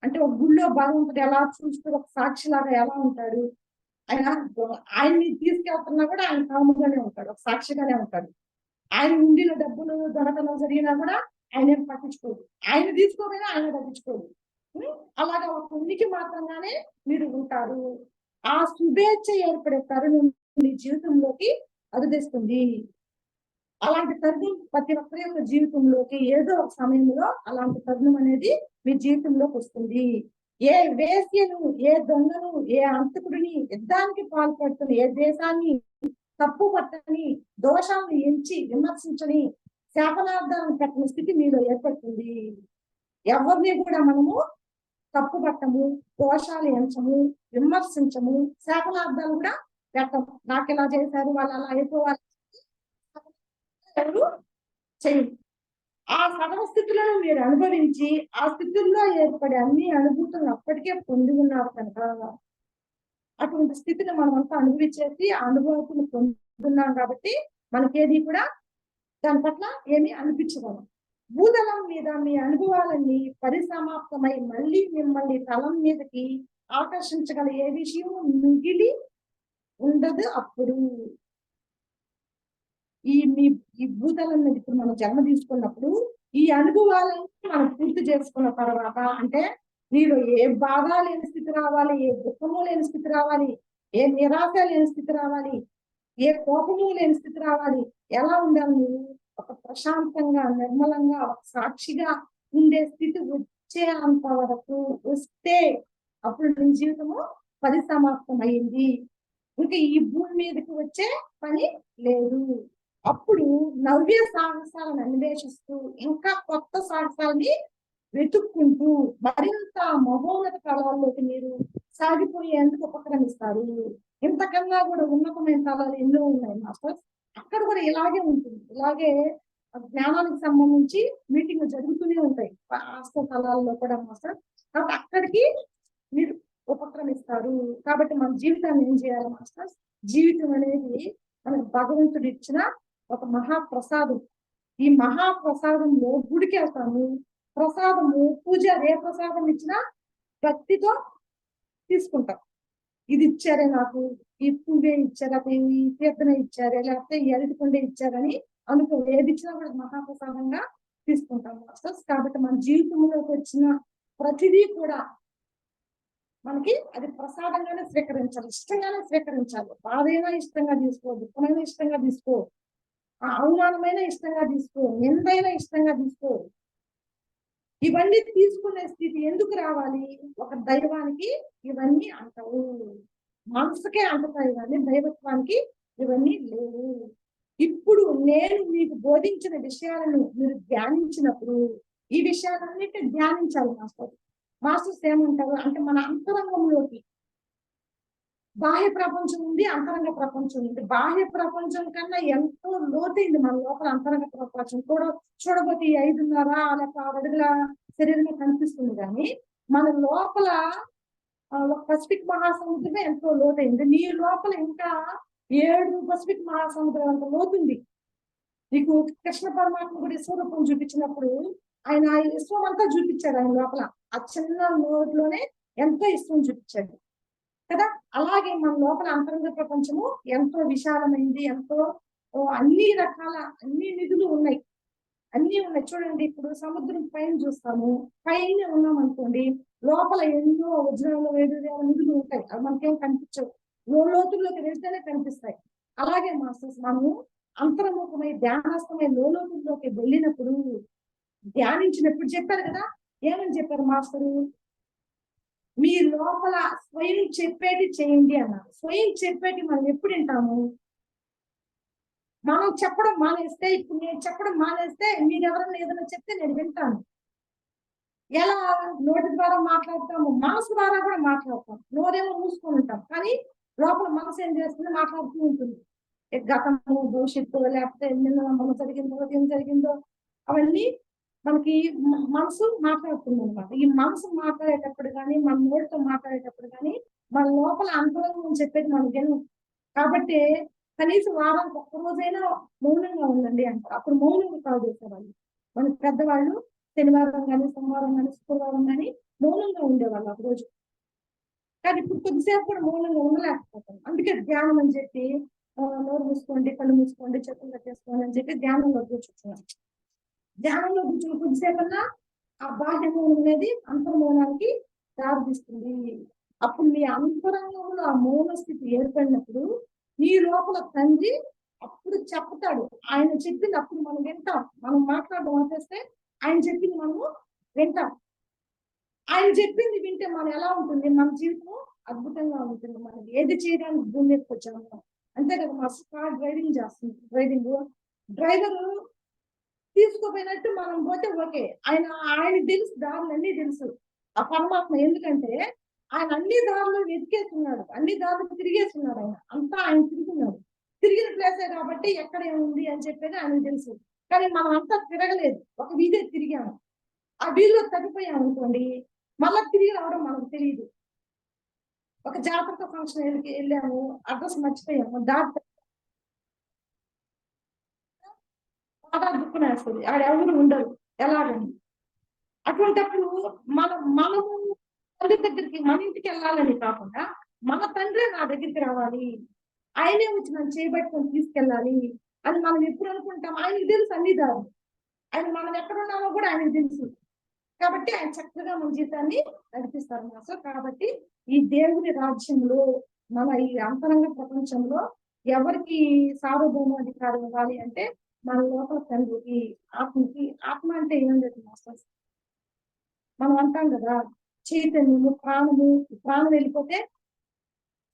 అంటే ఒక గుళ్ళో భగవంతుడు ఎలా చూస్తూ ఒక సాక్షిలాగా ఎలా ఉంటాడు, ఆయన ఆయన్ని తీసుకెళ్తున్నా కూడా ఆయన కాముగానే ఉంటాడు, ఒక సాక్షిగానే ఉంటాడు. ఆయన ఉండిన డబ్బులు దొరకడం జరిగినా కూడా ఆయన ఏం పట్టించుకోడు, ఆయన తీసుకోకపోయినా ఆయన పట్టించుకోడు. అలాగా ఒక ఉనికి మాత్రంగానే మీరు ఉంటారు. ఆ శుభేచ్ఛ ఏర్పడే తరుణం మీ జీవితంలోకి అరుదిస్తుంది. అలాంటి తరుణం ప్రతి ఒక్కరి యొక్క జీవితంలోకి ఏదో ఒక సమయంలో అలాంటి తరుణం అనేది మీ జీవితంలోకి వస్తుంది. ఏ వేశ్యను, ఏ దొంగను, ఏ అంతకుడిని యుద్ధానికి పాల్పడుతున్న ఏ దేశాన్ని తప్పు పట్టని, దోషాలను ఎంచి విమర్శించని, శాపనార్థాలను పెట్టిన స్థితి మీలో ఏర్పడుతుంది. ఎవరిని కూడా మనము తప్పు పట్టము, దోషాలు ఎంచము, విమర్శించము, శాపనార్థాలు కూడా పెట్టము. నాకు ఇలా చేశారు, వాళ్ళు అలా అయిపోవాలి చేయండి. ఆ సగమ స్థితులను మీరు అనుభవించి ఆ స్థితుల్లో ఏర్పడే అన్ని అనుభూతులను అప్పటికే పొంది ఉన్నారు కనుక అటువంటి స్థితిని మనమంతా అనుభవించేసి ఆ అనుభూతిని పొందుతున్నాం కాబట్టి మనకేది కూడా దాని పట్ల ఏమీ అనిపించగలం. భూతలం మీద మీ అనుభవాలన్నీ పరిసమాప్తమై మళ్ళీ మిమ్మల్ని తలం మీదకి ఆకర్షించగల ఏ విషయం మిగిలి ఉండదు అప్పుడు. ఈ భూతలం మీద ఇప్పుడు మనం జన్మ తీసుకున్నప్పుడు ఈ అనుభవాలను మనం పూర్తి చేసుకున్న తర్వాత, అంటే నీలో ఏ బాధ లేని స్థితి రావాలి, ఏ దుఃఖము లేని స్థితి రావాలి, ఏ నిరాశ లేని స్థితి రావాలి, ఏ కోపము లేని స్థితి రావాలి, ఎలా ఉండాలి నువ్వు? ఒక ప్రశాంతంగా, నిర్మలంగా, ఒక సాక్షిగా ఉండే స్థితి వచ్చేంత వరకు వస్తే అప్పుడు నీ జీవితము పరిసమాప్తం అయింది. ఇంకా ఈ భూమి మీదకి వచ్చే పని లేదు. అప్పుడు నవ్య సాహసాలను అన్వేషిస్తూ ఇంకా కొత్త సాహసాలని వెతుక్కుంటూ మరింత మహోన్నత తలాల్లోకి మీరు సాగిపోయేందుకు ఉపక్రమిస్తారు. ఇంతకన్నా కూడా ఉన్నతమైన తలాలు ఎన్నో ఉన్నాయి మాస్టర్స్. అక్కడ కూడా ఇలాగే ఉంటుంది. ఇలాగే జ్ఞానానికి సంబంధించి మీటింగ్ జరుగుతూనే ఉంటాయి ఆస్త తలాల్లో కూడా మాస్టర్. కాబట్టి అక్కడికి మీరు ఉపక్రమిస్తారు. కాబట్టి మన జీవితాన్ని ఏం చేయాలి మాస్టర్స్? జీవితం అనేది మనకు భగవంతుడు ఇచ్చిన ఒక మహాప్రసాదం. ఈ మహాప్రసాదంలో గుడికి వెళ్తాము, ప్రసాదము పూజ ఏ ప్రసాదం ఇచ్చినా భక్తితో తీసుకుంటాం. ఇది ఇచ్చారే నాకు, ఈ పువ్వే ఇచ్చారా, ఈ తీర్థనే ఇచ్చారే, లేకపోతే ఈ అరటిపండే ఇచ్చారని అనుకో, ఏది ఇచ్చినా కూడా మహాప్రసాదంగా తీసుకుంటాం మాస్టర్స్. కాబట్టి మన జీవితంలోకి వచ్చిన ప్రతిదీ కూడా మనకి అది ప్రసాదంగానే స్వీకరించాలి, ఇష్టంగానే స్వీకరించాలి. బాధైనా ఇష్టంగా తీసుకో, దుఃఖమైనా ఇష్టంగా తీసుకో. ఆ అవమానమైన ఇష్టంగా తీసుకో, ఎంతైనా ఇష్టంగా తీసుకో. ఇవన్నీ తీసుకునే స్థితి ఎందుకు రావాలి? ఒక దైవానికి ఇవన్నీ అంటవు. మనసుకే అంటుతాయి కానీ దైవత్వానికి ఇవన్నీ లేవు. ఇప్పుడు నేను మీకు బోధించిన విషయాలను మీరు ధ్యానించినప్పుడు ఈ విషయాలన్నిటి ధ్యానించాలి మాస్టర్. మాస్టర్స్ ఏమంటారు అంటే మన అంతరంగంలోకి బాహ్య ప్రపంచం ఉంది, అంతరంగ ప్రపంచం ఉంది. బాహ్య ప్రపంచం కన్నా ఎంతో లోతైంది మన లోపల అంతరంగ ప్రపంచం. చూడబోతే ఈ 5.5 లేక 6 అడుగుల శరీరమే కనిపిస్తుంది కానీ మన లోపల ఒక పసిఫిక్ మహాసముద్రమే ఎంతో లోతైంది. నీ లోపల ఇంకా 7 పసిఫిక్ మహాసముద్రం అంత లోతుంది. నీకు కృష్ణ పరమాత్మ కూడా విశ్వరూపం చూపించినప్పుడు ఆయన విశ్వం అంతా చూపించాడు ఆయన లోపల. ఆ చిన్న నోట్లోనే ఎంతో ఇష్టం చూపించాడు కదా. అలాగే మన లోపల అంతరంగ ప్రపంచము ఎంతో విశాలమైంది, ఎంతో అన్ని రకాల అన్ని నిధులు ఉన్నాయి, అన్ని ఉన్నాయి. చూడండి, ఇప్పుడు సముద్రం పైన చూస్తాము, పైన ఉన్నాం అనుకోండి, లోపల ఎన్నో వజ్రాలు వైడూర్యాలు నిధులు ఉంటాయి, అవి మనకేం కనిపించవు, లోతుల్లోకి వెళ్తేనే కనిపిస్తాయి. అలాగే మాస్టర్స్ మనము అంతర్ముఖమై ధ్యానస్థమై లోతుల్లోకి వెళ్ళినప్పుడు ధ్యానించినప్పుడు చెప్పారు కదా, ఏమని చెప్పారు మాస్టరు? మీ లోపల స్వయం చెప్పేది చేయండి అన్నారు. స్వయం చెప్పేది మనం ఎప్పుడు వింటాము? మనం చెప్పడం మానేస్తే, ఇప్పుడు నేను చెప్పడం మానేస్తే మీరు ఎవరైనా ఏదైనా చెప్తే నేను వింటాను. ఎలా? నోటి ద్వారా మాట్లాడతాము, మనసు ద్వారా కూడా మాట్లాడతాం. నోరేమో మూసుకొని ఉంటాం కానీ లోపల మనసు ఏం చేస్తుంది? మాట్లాడుతూ ఉంటుంది. గతము, భవిష్యత్తు, లేకపోతే నిన్న మనం జరిగిందో ఏం జరిగిందో అవన్నీ మనకి మనసు మాట్లాడుతుంది అనమాట. ఈ మనసు మాట్లాడేటప్పుడు కానీ మన నోటితో మాట్లాడేటప్పుడు కానీ మన లోపల అంతరంగం చెప్పేది మనకి వినం. కాబట్టి కనీసం వారానికి ఒక్క రోజైనా మౌనంగా ఉండండి అంటారు. అప్పుడు మౌనంగా కాల్ చేసేవాళ్ళు మన పెద్దవాళ్ళు. శనివారం కానీ, సోమవారం కానీ, శుక్రవారం కానీ మౌనంగా ఉండేవాళ్ళు ఒక రోజు. కానీ ఇప్పుడు కొద్దిసేపు కూడా మౌనంగా ఉండలేకపోతాం. అందుకే ధ్యానం అని చెప్పి నోరు మూసుకోండి, కళ్ళు మూసుకోండి, చేతులు కట్టేసుకోండి అని చెప్పి ధ్యానంలో కూర్చుంటున్నాం. ధ్యానంలో కూర్చుని కొద్దిసేపన్నా ఆ బాహ్య మౌనం అనేది అంతర్మౌనానికి దారితీస్తుంది. అప్పుడు మీ అంతరంగంలో ఆ మౌన స్థితి ఏర్పడినప్పుడు నీ లోపల తండ్రి అప్పుడు చెప్తాడు. ఆయన చెప్పింది అప్పుడు మనం వింటాం. మనం మాట్లాడడం ఆపేస్తే ఆయన చెప్పింది మనము వింటాం. ఆయన చెప్పింది వింటే మనం ఎలా ఉంటుంది? మన జీవితం అద్భుతంగా ఉంటుంది. మనం ఏది చేయడానికి భూమి మీదకి వచ్చాము అంతే కదా. మా కార్ డ్రైవింగ్ చేస్తుంది, డ్రైవర్ తీసుకుపోయినట్టు మనం పోతే ఓకే. ఆయన తెలుసు, దారులన్నీ తెలుసు ఆ పరమాత్మ. ఎందుకంటే ఆయన అన్ని దారులు వెతికేస్తున్నాడు, అన్ని దారులు తిరిగేస్తున్నాడు. ఆయన అంతా ఆయన తిరుగుతున్నాడు. తిరిగిన ప్లేసే కాబట్టి ఎక్కడ ఏముంది అని చెప్పేది ఆయనకు తెలుసు. కానీ మనం అంతా తిరగలేదు, ఒక వీధే తిరిగాము. ఆ వీధిలో తగ్గిపోయాం అనుకోండి, మళ్ళా తిరిగి రావడం మనకు తెలియదు. ఒక జాతర ఫంక్షన్ వెళ్ళాము, అడ్రస్ మర్చిపోయాము, దారి బాగా దుక్కునేస్తుంది, ఆడెవరు ఉండరు. ఎలాగని అటువంటప్పుడు మనము తండ్రి దగ్గరికి, మన ఇంటికి వెళ్ళాలని కాకుండా మన తండ్రి నా దగ్గరికి రావాలి, ఆయనే వచ్చి మనం చేయబట్టుకొని తీసుకెళ్ళాలి అని మనం ఎప్పుడు అనుకుంటాం. ఆయనకి తెలుసు అన్ని దారులు, ఆయన మనం ఎక్కడున్నామో కూడా ఆయనకు తెలుసు. కాబట్టి ఆయన చక్కగా మన జీవితాన్ని నడిపిస్తారు మాస్టర్. కాబట్టి ఈ దేవుని రాజ్యంలో, మన ఈ అంతరంగ ప్రపంచంలో ఎవరికి సార్వభౌమాధికారం ఇవ్వాలి అంటే మన లోపల తండ్రికి, ఆత్మకి. ఆత్మ అంటే ఏం లేదు మాస్టర్స్, మనం అంటాం కదా చైతన్యము, ప్రాణము. ప్రాణం వెళ్ళిపోతే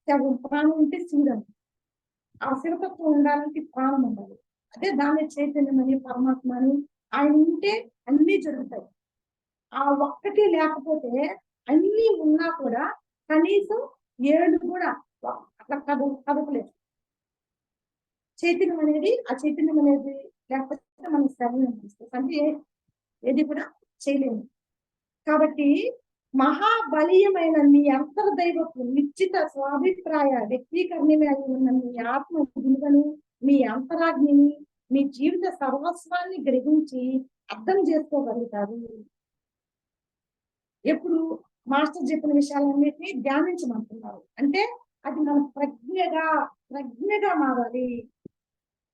శవం, ప్రాణం ఉంటే శివుడు. ఆ శివతత్వం ఉండాలంటే ప్రాణం ఉండాలి. అదే దాన్ని చైతన్యం అని, పరమాత్మ అని. ఆయన ఉంటే అన్ని జరుగుతాయి. ఆ ఒక్కటి లేకపోతే అన్ని ఉన్నా కూడా కనీసం 7 కూడా అట్లా కదపలేదు. చైతన్యం అనేది, ఆ చైతన్యం అనేది లేకపోతే మనం శవం అంటే ఏది కూడా చేయలేము. కాబట్టి మహాబలీయమైన మీ అంతర్దైవపు నిశ్చిత స్వాభిప్రాయ వ్యక్తీకరణమే అయి ఉన్న మీ ఆత్మ విలువను, మీ అంతరాగ్నిని, మీ జీవిత సర్వస్వాన్ని గ్రహించి అర్థం చేసుకోగలుగుతారు. ఎప్పుడు మాస్టర్ చెప్పిన విషయాలన్నిటినీ ధ్యానించమంటున్నారు అంటే అది మన ప్రజ్ఞగా మారాలి.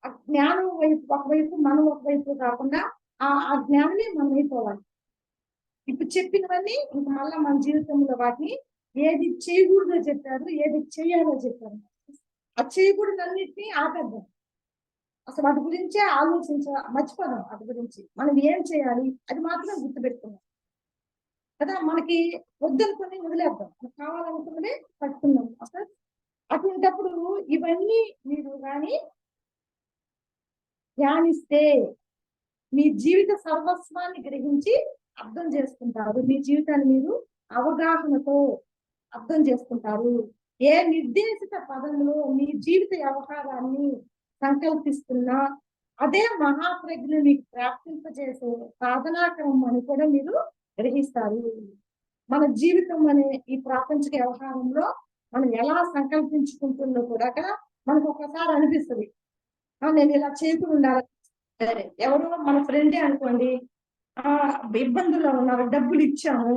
ఆ జ్ఞానం వైపు ఒకవైపు, మనం ఒకవైపు కాకుండా ఆ జ్ఞానమే మనం అయిపోవాలి. ఇప్పుడు చెప్పినవన్నీ ఇంక మళ్ళా మన జీవితంలో వాటిని ఏది చేయకూడదో చెప్పారు, ఏది చేయాలో చెప్పారు. ఆ చేయకూడదన్నిటినీ ఆపేద్దాం. అసలు వాటి గురించే మర్చిపోదాం. వాటి గురించి మనం ఏం చేయాలి అది మాత్రం గుర్తుపెట్టుకున్నాం కదా. మనకి వద్దనుకుని వదిలేద్దాం, మనకు కావాలనుకున్నదే పట్టుకుందాం. అసలు అటువంటిప్పుడు ఇవన్నీ మీరు కానీ ధ్యానిస్తే మీ జీవిత సర్వస్వాన్ని గ్రహించి అర్థం చేసుకుంటారు. మీ జీవితాన్ని మీరు అవగాహనతో అర్థం చేసుకుంటారు. ఏ నిర్దేశిత పదంలో మీ జీవిత వ్యవహారాన్ని సంకల్పిస్తున్నా అదే మహాప్రజ్ఞ మీకు ప్రాప్తింపజేసే సాధనాక్రమం అని కూడా మీరు గ్రహిస్తారు. మన జీవితం అనే ఈ ప్రాపంచిక వ్యవహారంలో మనం ఎలా సంకల్పించుకుంటుందో కూడా మనకు ఒకసారి అనిపిస్తుంది, నేను ఇలా చేయకుండా ఉండాలి. సరే, ఎవరో మన ఫ్రెండే అనుకోండి, ఇబ్బందుల్లో ఉన్నారు, డబ్బులు ఇచ్చాము.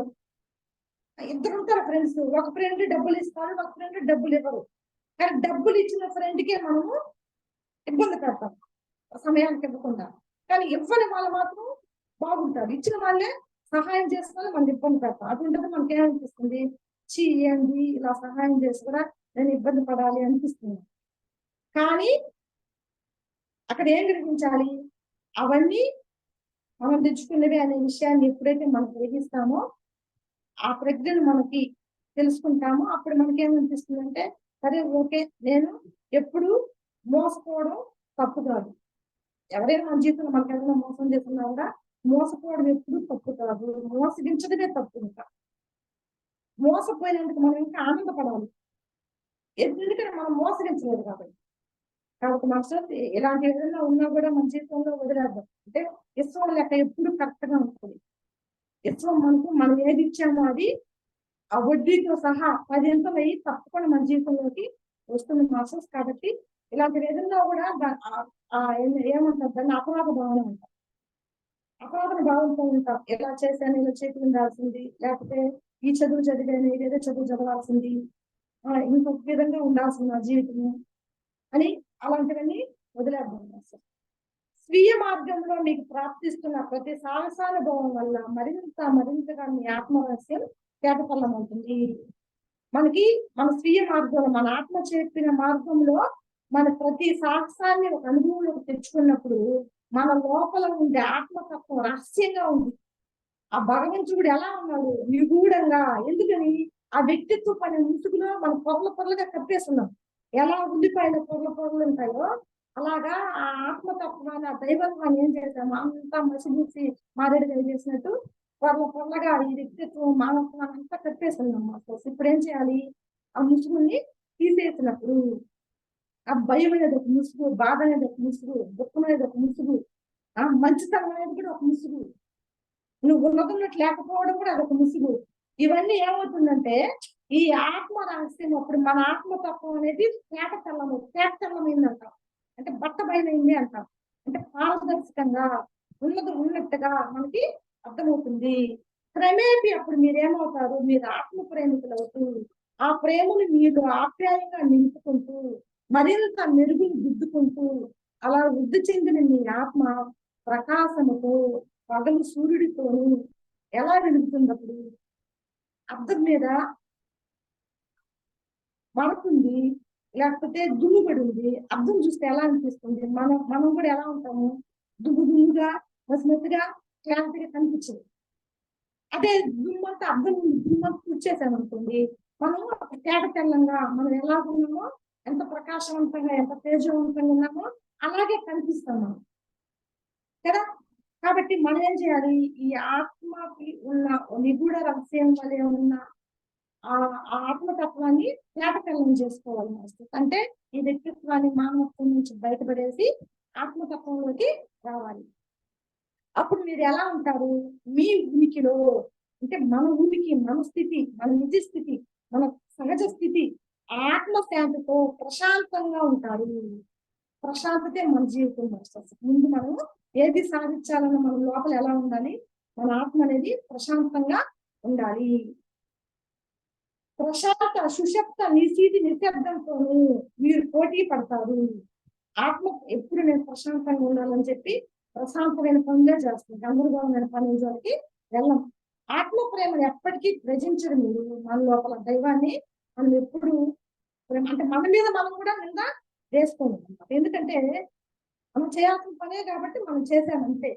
ఇద్దరు ఉంటారు ఫ్రెండ్స్, ఒక ఫ్రెండ్ డబ్బులు ఇస్తారు, ఒక ఫ్రెండ్ డబ్బులు ఇవ్వరు. కానీ డబ్బులు ఇచ్చిన ఫ్రెండ్కే మనము ఇబ్బంది పెడతాం సమయానికి ఇవ్వకుండా. కానీ ఇవ్వని వాళ్ళు మాత్రం బాగుంటారు, ఇచ్చిన వాళ్ళే సహాయం చేసుకొని మనం ఇబ్బంది పెడతాం. అటువంటిది మనకేమనిపిస్తుంది, ఏంది ఇలా సహాయం చేసి కూడా నేను ఇబ్బంది పడాలి అనిపిస్తుంది. కానీ అక్కడ ఏం గ్రహించాలి, అవన్నీ మనం తెచ్చుకున్నవి అనే విషయాన్ని ఎప్పుడైతే మనం గ్రహిస్తామో, ఆ ప్రజ్ఞను మనకి తెలుసుకుంటామో, అప్పుడు మనకేమనిపిస్తుంది అంటే, సరే ఓకే, నేను ఎప్పుడు మోసపోవడం తప్పు కాదు. ఎవరైనా మన జీవితంలో మనకి ఏదైనా మోసం చేస్తున్నా కూడా మోసపోవడం ఎప్పుడు తప్పు కాదు, మోసగించడమే తప్పు. ఇంకా మోసపోయినందుకు మనం ఇంకా ఆనందపడాలి, ఎందుకంటే మనం మోసగించలేదు కాబట్టి. మాస్టర్ ఇలాంటి ఏదైనా ఉన్నా కూడా మన జీవితంలో వదిలేద్దాం. అంటే ఇష్టం లెక్క ఎప్పుడు కరెక్ట్ గా ఉంటుంది. ఇష్టం మనకు మనం ఏది ఇచ్చామో అది ఆ వడ్డీతో సహా 10 అంతలు అయ్యి తప్పకుండా మన జీవితంలోకి వస్తుంది మాస్టర్స్. కాబట్టి ఇలాంటి ఏదైనా కూడా ఏమంటారు దాన్ని అపరాధ భావన అంటారు. అపరాధ భావంతో ఉంటాం, ఎలా చేశాను ఇలా చేతి ఉండాల్సింది, లేకపోతే ఈ చదువు చదివాను ఏదేదో చదువు చదవాల్సింది, ఇంకొక విధంగా ఉండాల్సింది నా జీవితము అని అలాంటివన్నీ వదిలేద్దాం. స్వీయ మార్గంలో మీకు ప్రాప్తిస్తున్న ప్రతి సాహసానుభవం వల్ల మరింతగా మీ ఆత్మరహస్యం కేటపల్లం అవుతుంది. మనకి మన స్వీయ మార్గంలో మన ఆత్మ చెప్పిన మార్గంలో మన ప్రతి సాహసాన్ని ఒక అనుభవంలోకి తెచ్చుకున్నప్పుడు మన లోపల ఉండే ఆత్మతత్వం రహస్యంగా ఉంది. ఆ భగవంతుడు ఎలా ఉన్నాడు, నిగూఢంగా. ఎందుకని ఆ వ్యక్తిత్వ పని ముసుగులో మనం పొరలుగా కప్పేస్తున్నాం. ఎలా ఉల్లిపాయలు పొరలు ఉంటాయో అలాగా ఆ ఆత్మతత్వాన్ని, ఆ దైవత్వాన్ని ఏం చేశాము, అంతా మసిగూసి మారేడుగా చేసినట్టు పొరలుగా ఈ వ్యక్తిత్వం మానవత్వాన్ని అంతా కప్పేస్తున్నాం. ఇప్పుడు ఏం చేయాలి, ఆ ముసుగుని తీసేసినప్పుడు ఆ భయం అనేది ఒక ముసుగు, బాధ అనేది ఒక ముసుగు, దుఃఖం అనేది ఒక ముసుగు, ఆ మంచితనం అనేది కూడా ఒక ముసుగు, నువ్వు ఉన్నతున్నట్టు లేకపోవడం కూడా అదొక ముసుగు. ఇవన్నీ ఏమవుతుందంటే ఈ ఆత్మ రహస్యం అప్పుడు మన ఆత్మతత్వం అనేది తేటతెల్లమైంది అంటాం. అంటే బట్ట బయలైంది అంటాం. అంటే పారదర్శకంగా ఉన్నట్టుగా మనకి అర్థమవుతుంది. క్రమేపీ అప్పుడు మీరేమవుతారు, మీరు ఆత్మ ప్రేమికులు అవుతూ ఆ ప్రేమను మీరు ఆప్యాయంగా నింపుకుంటూ మరింత మెరుగులు దిద్దుకుంటూ అలా వృద్ధి చెందిన మీ ఆత్మ ప్రకాశముతో పగలు సూర్యుడితోని ఎలా వెలుగుతున్నప్పుడు అద్దం మీద మరకుంది, లేకపోతే దుమ్ముబడి ఉంది, అద్దం చూస్తే ఎలా అనిపిస్తుంది, మనం కూడా ఎలా ఉంటాము, దుమ్ముగా మసిమెత్తగా క్లారిటీగా కనిపించదు. అదే దుమ్మంతా అద్దం దుమ్మంతా కూర్చేసాం అనుకోండి, మనం తేట తెల్లంగా మనం ఎలా ఉన్నామో, ఎంత ప్రకాశవంతంగా ఎంత తేజవంతంగా ఉన్నామో అలాగే కనిపిస్తాం మనం కదా. కాబట్టి మనం ఏం చేయాలి, ఈ ఆత్మకి ఉన్న నిగూఢ రహస్యం వలె ఉన్న ఆ ఆత్మతత్వాన్ని తేటతెల్లం చేసుకోవాలి మాస్టర్. అంటే ఈ వ్యక్తిత్వాన్ని మానవత్వం నుంచి బయటపడేసి ఆత్మతత్వంలోకి రావాలి. అప్పుడు మీరు ఎలా ఉంటారు, మీ ఉనికిలో, అంటే మన ఉనికి, మన స్థితి, మన నిజ స్థితి, మన సహజ స్థితి ఆత్మశాంతితో ప్రశాంతంగా ఉంటారు. ప్రశాంతతే మన జీవితం మాస్టర్స్. ముందు మనం ఏది సాధించాలన్న మన లోపల ఎలా ఉండాలి, మన ఆత్మ అనేది ప్రశాంతంగా ఉండాలి. ప్రశాంత సుషప్త నిశ్శబ్దంతో మీరు పోటీ పడతారు. ఆత్మ ఎప్పుడు నేను ప్రశాంతంగా ఉండాలని చెప్పి ప్రశాంతమైన పనులే చేస్తుంది, గందరగోళమైన పనులకి వెళ్ళం. ఆత్మ ప్రేమను ఎప్పటికీ గ్రహించరు మీరు. మన లోపల దైవాన్ని మనం ఎప్పుడు అంటే మన మీద మనం కూడా నింద వేసుకోము. ఎందుకంటే మనం చేయాల్సిన పనే కాబట్టి మనం చేసామంతే.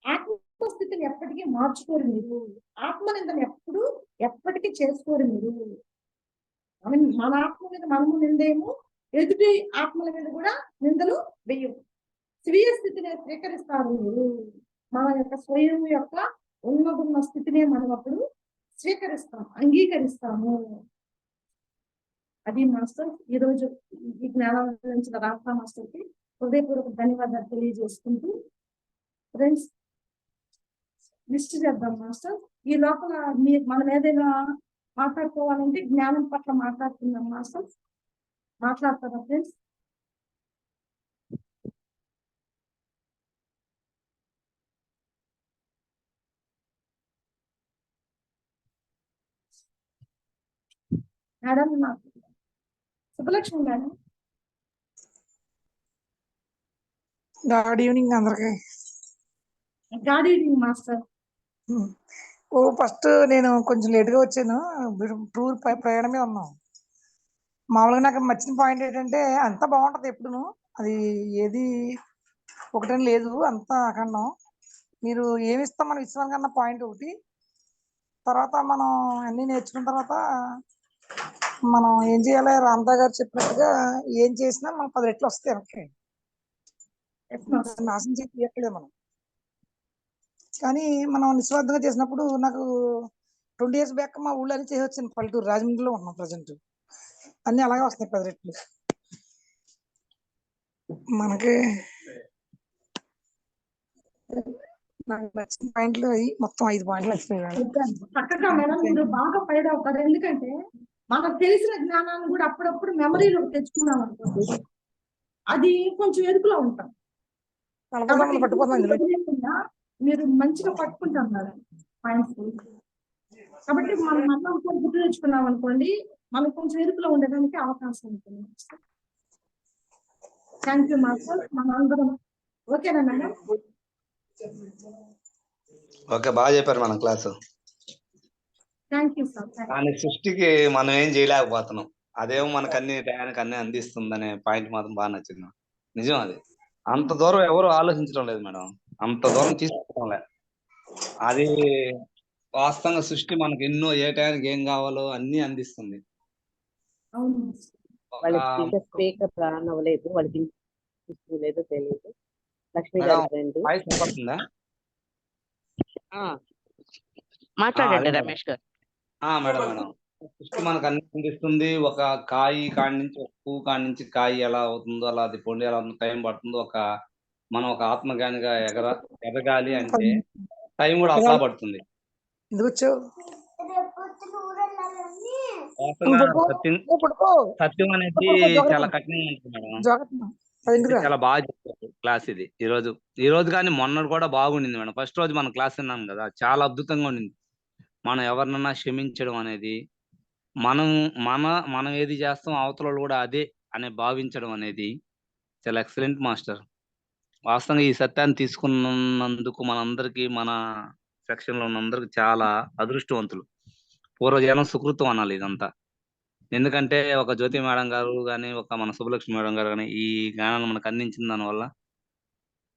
ఆత్మస్థితిని ఎప్పటికీ మార్చుకోరు మీరు. ఆత్మనిందను ఎప్పటికీ చేసుకోరు మీరు. మన ఆత్మ మీద మనము నిందేము, ఎదుటి ఆత్మల మీద కూడా నిందలు వెయ్యము. స్వీయ స్థితిని స్వీకరిస్తారు మీరు. మన యొక్క స్వయం యొక్క ఉన్నతున్న స్థితిని మనం అప్పుడు స్వీకరిస్తాం, అంగీకరిస్తాము. అది మాస్టర్ ఈరోజు ఈ జ్ఞానం గురించిన రాస్తా మాస్టర్ కి హృదయపూర్వక ధన్యవాదాలు తెలియజేసుకుంటూ, ఫ్రెండ్స్ లిస్ట్ చేద్దాం మాస్టర్. ఈ లోపల మనం ఏదైనా మాట్లాడుకోవాలంటే జ్ఞానం పట్ల మాట్లాడుతున్నాం మాస్టర్. మాట్లాడతారా friends? Madam Subbalakshmi madam. Good evening అందరికి. Good evening master. ఫస్ట్ నేను కొంచెం లేట్గా వచ్చాను, టూర్ ప్రయాణమే ఉన్నాం. మామూలుగా నాకు నచ్చిన పాయింట్ ఏంటంటే అంతా బాగుంటుంది ఎప్పుడును, అది ఏది ఒకటని లేదు, అంతా అఖండం. మీరు ఏమి ఇస్తాం మనం ఇస్తాం కన్నా పాయింట్ ఒకటి. తర్వాత మనం అన్నీ నేర్చుకున్న తర్వాత మనం ఏం చేయాలి, రామదా గారు చెప్పినట్టుగా ఏం చేసినా మనకు 10 రెట్లు వస్తాయి. ఓకే, నాశనం చేసి తీయట్లేదు మనం, కానీ మనం నిస్వార్థంగా చేసినప్పుడు. నాకు 20 years బ్యాక్ మా ఊళ్ళో అని చేసి వచ్చింది, పల్లెటూరు రాజమండ్రిలో ఉన్నాం ప్రజెంట్. అన్ని అలాగే వస్తాయి 10 రెట్లు మనకి. నాకు నచ్చిన పాయింట్లు అవి మొత్తం 5 పాయింట్లు వచ్చినాయి. చక్కగా మేడం మీరు బాగా ఫైడ్ అవుతారు. ఎందుకంటే మనకు తెలిసిన జ్ఞానాన్ని కూడా అప్పుడప్పుడు మెమరీలో తెచ్చుకున్నాం అనుకోండి, అది కొంచెం ఎరుకులో ఉంటాం. మీరు మంచిగా పట్టుకుంటాం మేడం పాయింట్స్. కాబట్టి మనం మనం గుర్తు తెచ్చుకున్నాం అనుకోండి, మనకు కొంచెం ఎరుకులో ఉండడానికి అవకాశం ఉంటుంది. Thank you master. మన అందరం ఓకేనా మేడం? ఓకే, బాగా చెప్పారు మన క్లాసు. Thank you sir. కానీ సృష్టికి మనం ఏం చేయలేకపోతున్నాం, అదేమో మనకు అన్ని టయానికి అన్ని అందిస్తుందనే పాయింట్ మాత్రం బాగా నచ్చింది. నిజం, అది అంత దూరం ఎవరు ఆలోచించడం లేదు మేడం, అంత దూరం తీసుకోవడం లేదు. అది వాస్తవంగా సృష్టి మనకి ఎన్నో ఏ టయానికి ఏం కావాలో అన్ని అందిస్తుంది. స్పీకర్ ఆన్ అవ్వలేదు, వాళ్ళకి లేదు తెలియదు. లక్ష్మి మాట్లాడండి రమేష్ గారు. మేడం సృష్టి మనకు అన్ని అందిస్తుంది. ఒక కాయి కాడి నుంచి, ఒక పువ్వు కాడి నుంచి కాయి ఎలా అవుతుందో అలా అది పొండి ఎలా టైం పడుతుందో, మనం ఒక ఆత్మజ్ఞానిగా ఎదగాలి అంటే టైం కూడా అలా పడుతుంది. సత్యం అనేది చాలా కఠినంగా ఉంటుంది మేడం. చాలా బాగా చెప్పారు క్లాస్ ఇది. ఈ రోజు కానీ మొన్న కూడా బాగుండింది మేడం. ఫస్ట్ రోజు మన క్లాస్ విన్నాం కదా, చాలా అద్భుతంగా ఉండింది. మనం ఎవరినన్నా క్షమించడం అనేది, మనం ఏది చేస్తాం అవతల కూడా అదే అనే భావించడం అనేది చాలా ఎక్సలెంట్ మాస్టర్. వాస్తవంగా ఈ సత్యాన్ని తీసుకున్నందుకు మనందరికి, మన సెక్షన్ లో ఉన్నందరికి చాలా అదృష్టవంతులు. పూర్వజనం సుకృతం అనాలి ఇదంతా. ఎందుకంటే ఒక జ్యోతి మేడం గారు కానీ, ఒక మన సుబ్బలక్ష్మి మేడం గారు కానీ ఈ జ్ఞానాన్ని మనకు అందించిన దానివల్ల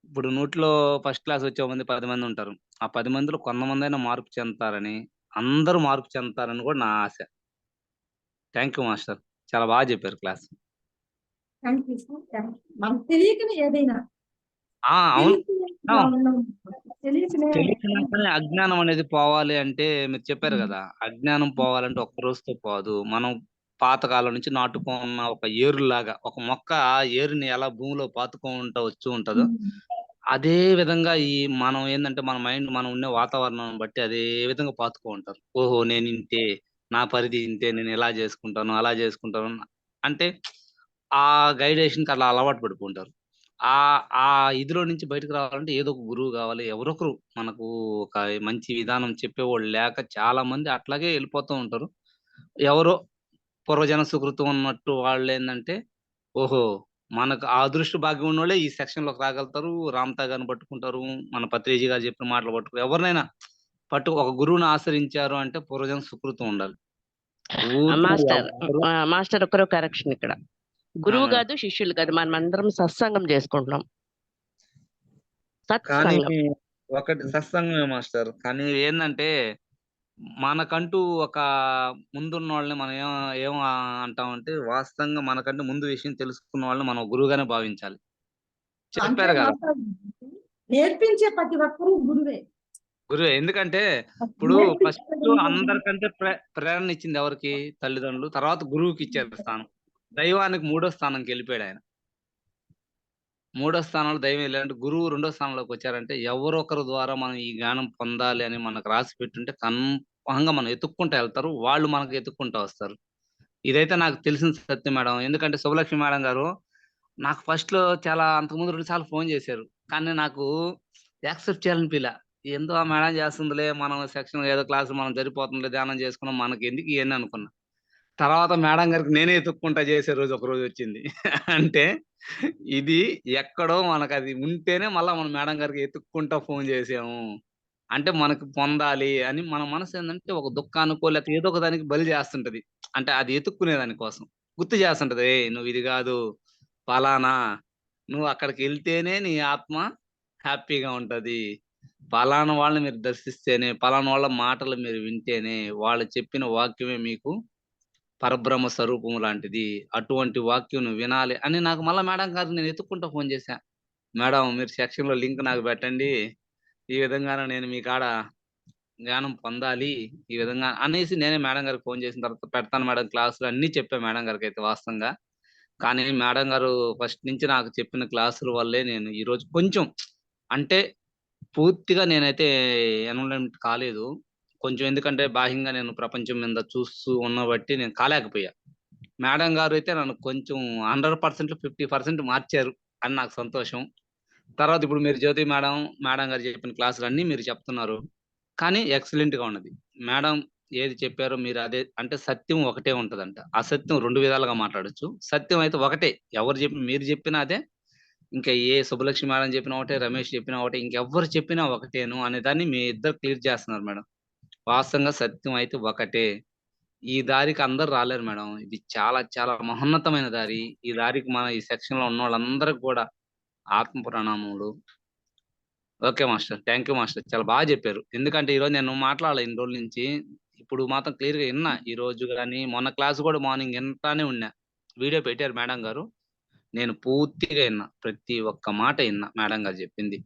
ఇప్పుడు 100లో ఫస్ట్ క్లాస్ వచ్చే 10 మంది ఉంటారు. ఆ 10 మందిలో కొంతమంది అయినా మార్పు చెందుతారని, అందరూ మార్పు చెందుతారని కూడా నా ఆశ. థ్యాంక్ యూ మాస్టర్, చాలా బాగా చెప్పారు క్లాస్. తెలిసినాకనే అజ్ఞానం అనేది పోవాలి అంటే మీరు చెప్పారు కదా, అజ్ఞానం పోవాలంటే ఒక్క రోజుతో పోదు. మనం పాతకాలం నుంచి నాటుకున్న ఒక ఏరులాగా, ఒక మొక్క ఏరుని ఎలా భూమిలో పాతుకుంటూ వచ్చి ఉంటుందో, అదే విధంగా ఈ మనం ఏంటంటే మన మైండ్, మనం ఉండే వాతావరణం బట్టి అదే విధంగా పాతుకో ఉంటారు. ఓహో నేను ఇంతే, నా పరిధి ఇంతే, నేను ఇలా చేసుకుంటాను అలా చేసుకుంటాను అంటే ఆ గైడేషన్కి అలా అలవాటు పడిపోంటారు. ఆ ఇదిలో నుంచి బయటకు రావాలంటే ఏదో ఒక గురువు కావాలి. ఎవరొకరు మనకు ఒక మంచి విధానం చెప్పేవాళ్ళు లేక చాలా మంది అట్లాగే వెళ్ళిపోతూ ఉంటారు. ఎవరో పూర్వజన సుకృతం ఉన్నట్టు వాళ్ళు ఏంటంటే, ఓహో మనకు ఆ అదృష్ట భాగ్యం ఉన్న వాళ్ళే ఈ సెక్షన్ లోకి రాగలుగుతారు. రామతా గారిని పట్టుకుంటారు, మన పత్రిజీ గారు చెప్పిన మాటలు పట్టుకు ఎవరినైనా ఒక గురువుని ఆశ్రయించారు అంటే పూర్వజన సుకృతం ఉండాలి. మాస్టర్ ఒకరో కరెక్షన్, ఇక్కడ గురువు కాదు శిష్యులు కాదు, మనం అందరం సత్సంగం చేసుకుంటున్నాం. కానీ సత్సంగం. ఒకటి సత్సంగమే మాస్టర్. కానీ ఏందంటే మనకంటూ ఒక ముందున్న వాళ్ళని మనం ఏం అంటామంటే వాస్తవంగా మనకంటే ముందు విషయం తెలుసుకున్న వాళ్ళని మనం గురువుగానే భావించాలి. అంటే చెప్పారు కదా మాస్టర్ నేర్పించే ప్రతి ఒక్కరూ గురువే. గురువే. ఎందుకంటే ఇప్పుడు నేర్పించే ఫస్ట్ విధంగా అందరికంటే ప్రేరణ ఇచ్చింది ఎవరికి? తల్లిదండ్రులు. తర్వాత గురువుకి ఇచ్చారు స్థానం. దైవానికి మూడో స్థానంకి వెళ్ళిపోయాడు ఆయన. మూడో స్థానంలో దైవం వెళ్ళారంటే గురువు రెండో స్థానంలోకి వచ్చారంటే ఎవరో ఒకరి ద్వారా మనం ఈ జ్ఞానం పొందాలి అని మనకు రాసి పెట్టుంటే కన్ఫామ్‌గా మనం ఎతుక్కుంటా వెళ్తారు. వాళ్ళు మనకు ఎతుక్కుంటా వస్తారు. ఇదైతే నాకు తెలిసిన సత్యం మేడం. ఎందుకంటే శుభలక్ష్మి మేడం గారు నాకు ఫస్ట్‌లో చాలా అంతకుముందు 2 సార్లు ఫోన్ చేశారు. కానీ నాకు యాక్సెప్ట్ చేయాలనిపియలా. ఏందో ఆ మేడం చేస్తుందిలే మనం సెక్షన్ ఏదో క్లాస్ మనం సరిపోతుందిలే ధ్యానం చేసుకున్నాం మనకెందుకు ఇయన్నీ అనుకున్నా. తర్వాత మేడం గారికి నేనే ఎతుక్కుంటా చేసే రోజు ఒకరోజు వచ్చింది. అంటే ఇది ఎక్కడో మనకది ఉంటేనే మళ్ళా మనం మేడం గారికి ఎతుక్కుంటా ఫోన్ చేసాము. అంటే మనకు పొందాలి అని మన మనసేందంటే ఒక దుఃఖానికో లేకపోతే ఏదో ఒక దానికి బలి చేస్తుంటది. అంటే అది ఎతుక్కునే దాని కోసం. గుర్తు చేస్తుంటది. "ఏయ్! నువ్వు ఇది గాదు. పలానా నువ్వు అక్కడికెళ్తేనే నీ ఆత్మ హ్యాపీగా ఉంటది. పలానా వాళ్ళని మీరు దర్శిస్తేనే, పలానా వాళ్ళ మాటలు మీరు వింటేనే, వాళ్ళు చెప్పిన వాక్యమే మీకు పరబ్రహ్మ స్వరూపం లాంటిది. అటువంటి వాక్యం నువ్వు వినాలి" అని నాకు మళ్ళా మేడం గారికి నేను ఎతుక్కుంటా ఫోన్ చేశా. "మేడం మీరు సెక్షన్‌లో లింక్ నాకు పెట్టండి. ఈ విధంగాన నేను మీ కాడ జ్ఞానం పొందాలి. ఈ విధంగా" అనేసి నేనే మేడం గారికి ఫోన్ చేసిన తర్వాత పెడతాను మేడం క్లాసులు అన్నీ చెప్పా మేడం గారికైతే వాస్తవంగా. కానీ మేడం గారు ఫస్ట్ నుంచి నాకు చెప్పిన క్లాసుల వల్లే నేను ఈరోజు కొంచెం అంటే పూర్తిగా నేనైతే ఎన్రోల్‌మెంట్ కాలేదు. కొంచెం ఎందుకంటే బాహ్యంగా నేను ప్రపంచం మీద చూస్తూ ఉన్న బట్టి నేను కాలేకపోయా. మేడం గారైతే నన్ను కొంచెం 100%లో 50% మార్చారు అని నాకు సంతోషం. తర్వాత ఇప్పుడు మీరు జ్యోతి మేడం, మేడం గారు చెప్పిన క్లాసులన్నీ మీరు చెప్తున్నారు. కానీ ఎక్సలెంట్‌గా ఉన్నది. మేడం ఏది చెప్పారో మీరు అదే అంటే సత్యం ఒకటే ఉంటదంట. అసత్యం 2 విధాలుగా మాట్లాడొచ్చు. సత్యం అయితే ఒకటే. ఎవరు మీరు చెప్పినా అదే. ఇంకా ఏ సుబ్బలక్ష్మి మేడం చెప్పినా ఒకటే, రమేష్ చెప్పినా ఒకటే, ఇంకెవ్వరు చెప్పినా ఒకటేను అనే దాన్ని మీ ఇద్దరు క్లియర్ చేస్తున్నారు మేడం. వాస్తవంగా సత్యం అయితే ఒకటే. ఈ దారికి అందరూ రాలేరు మేడం. ఇది చాలా చాలా మహోన్నతమైన దారి. ఈ దారికి మన ఈ సెక్షన్‌లో ఉన్నోళ్ళందరికి కూడా ఆత్మ ప్రణామములు. Okay master. Thank you master. చాలా బాగా చెప్పారు. ఎందుకంటే ఈరోజు నేను మాట్లాడలే ఇన్ని రోజుల నుంచి. ఇప్పుడు మాత్రం క్లియర్‌గా ఇన్నా. ఈరోజు గాని, మొన్న క్లాస్ కూడా మార్నింగ్ ఇంటానే ఉన్నా. వీడియో పెట్టారు మేడం గారు. నేను పూర్తిగా ఇన్నా. ప్రతి ఒక్క మాట ఇన్నా మేడం గారు చెప్పింది.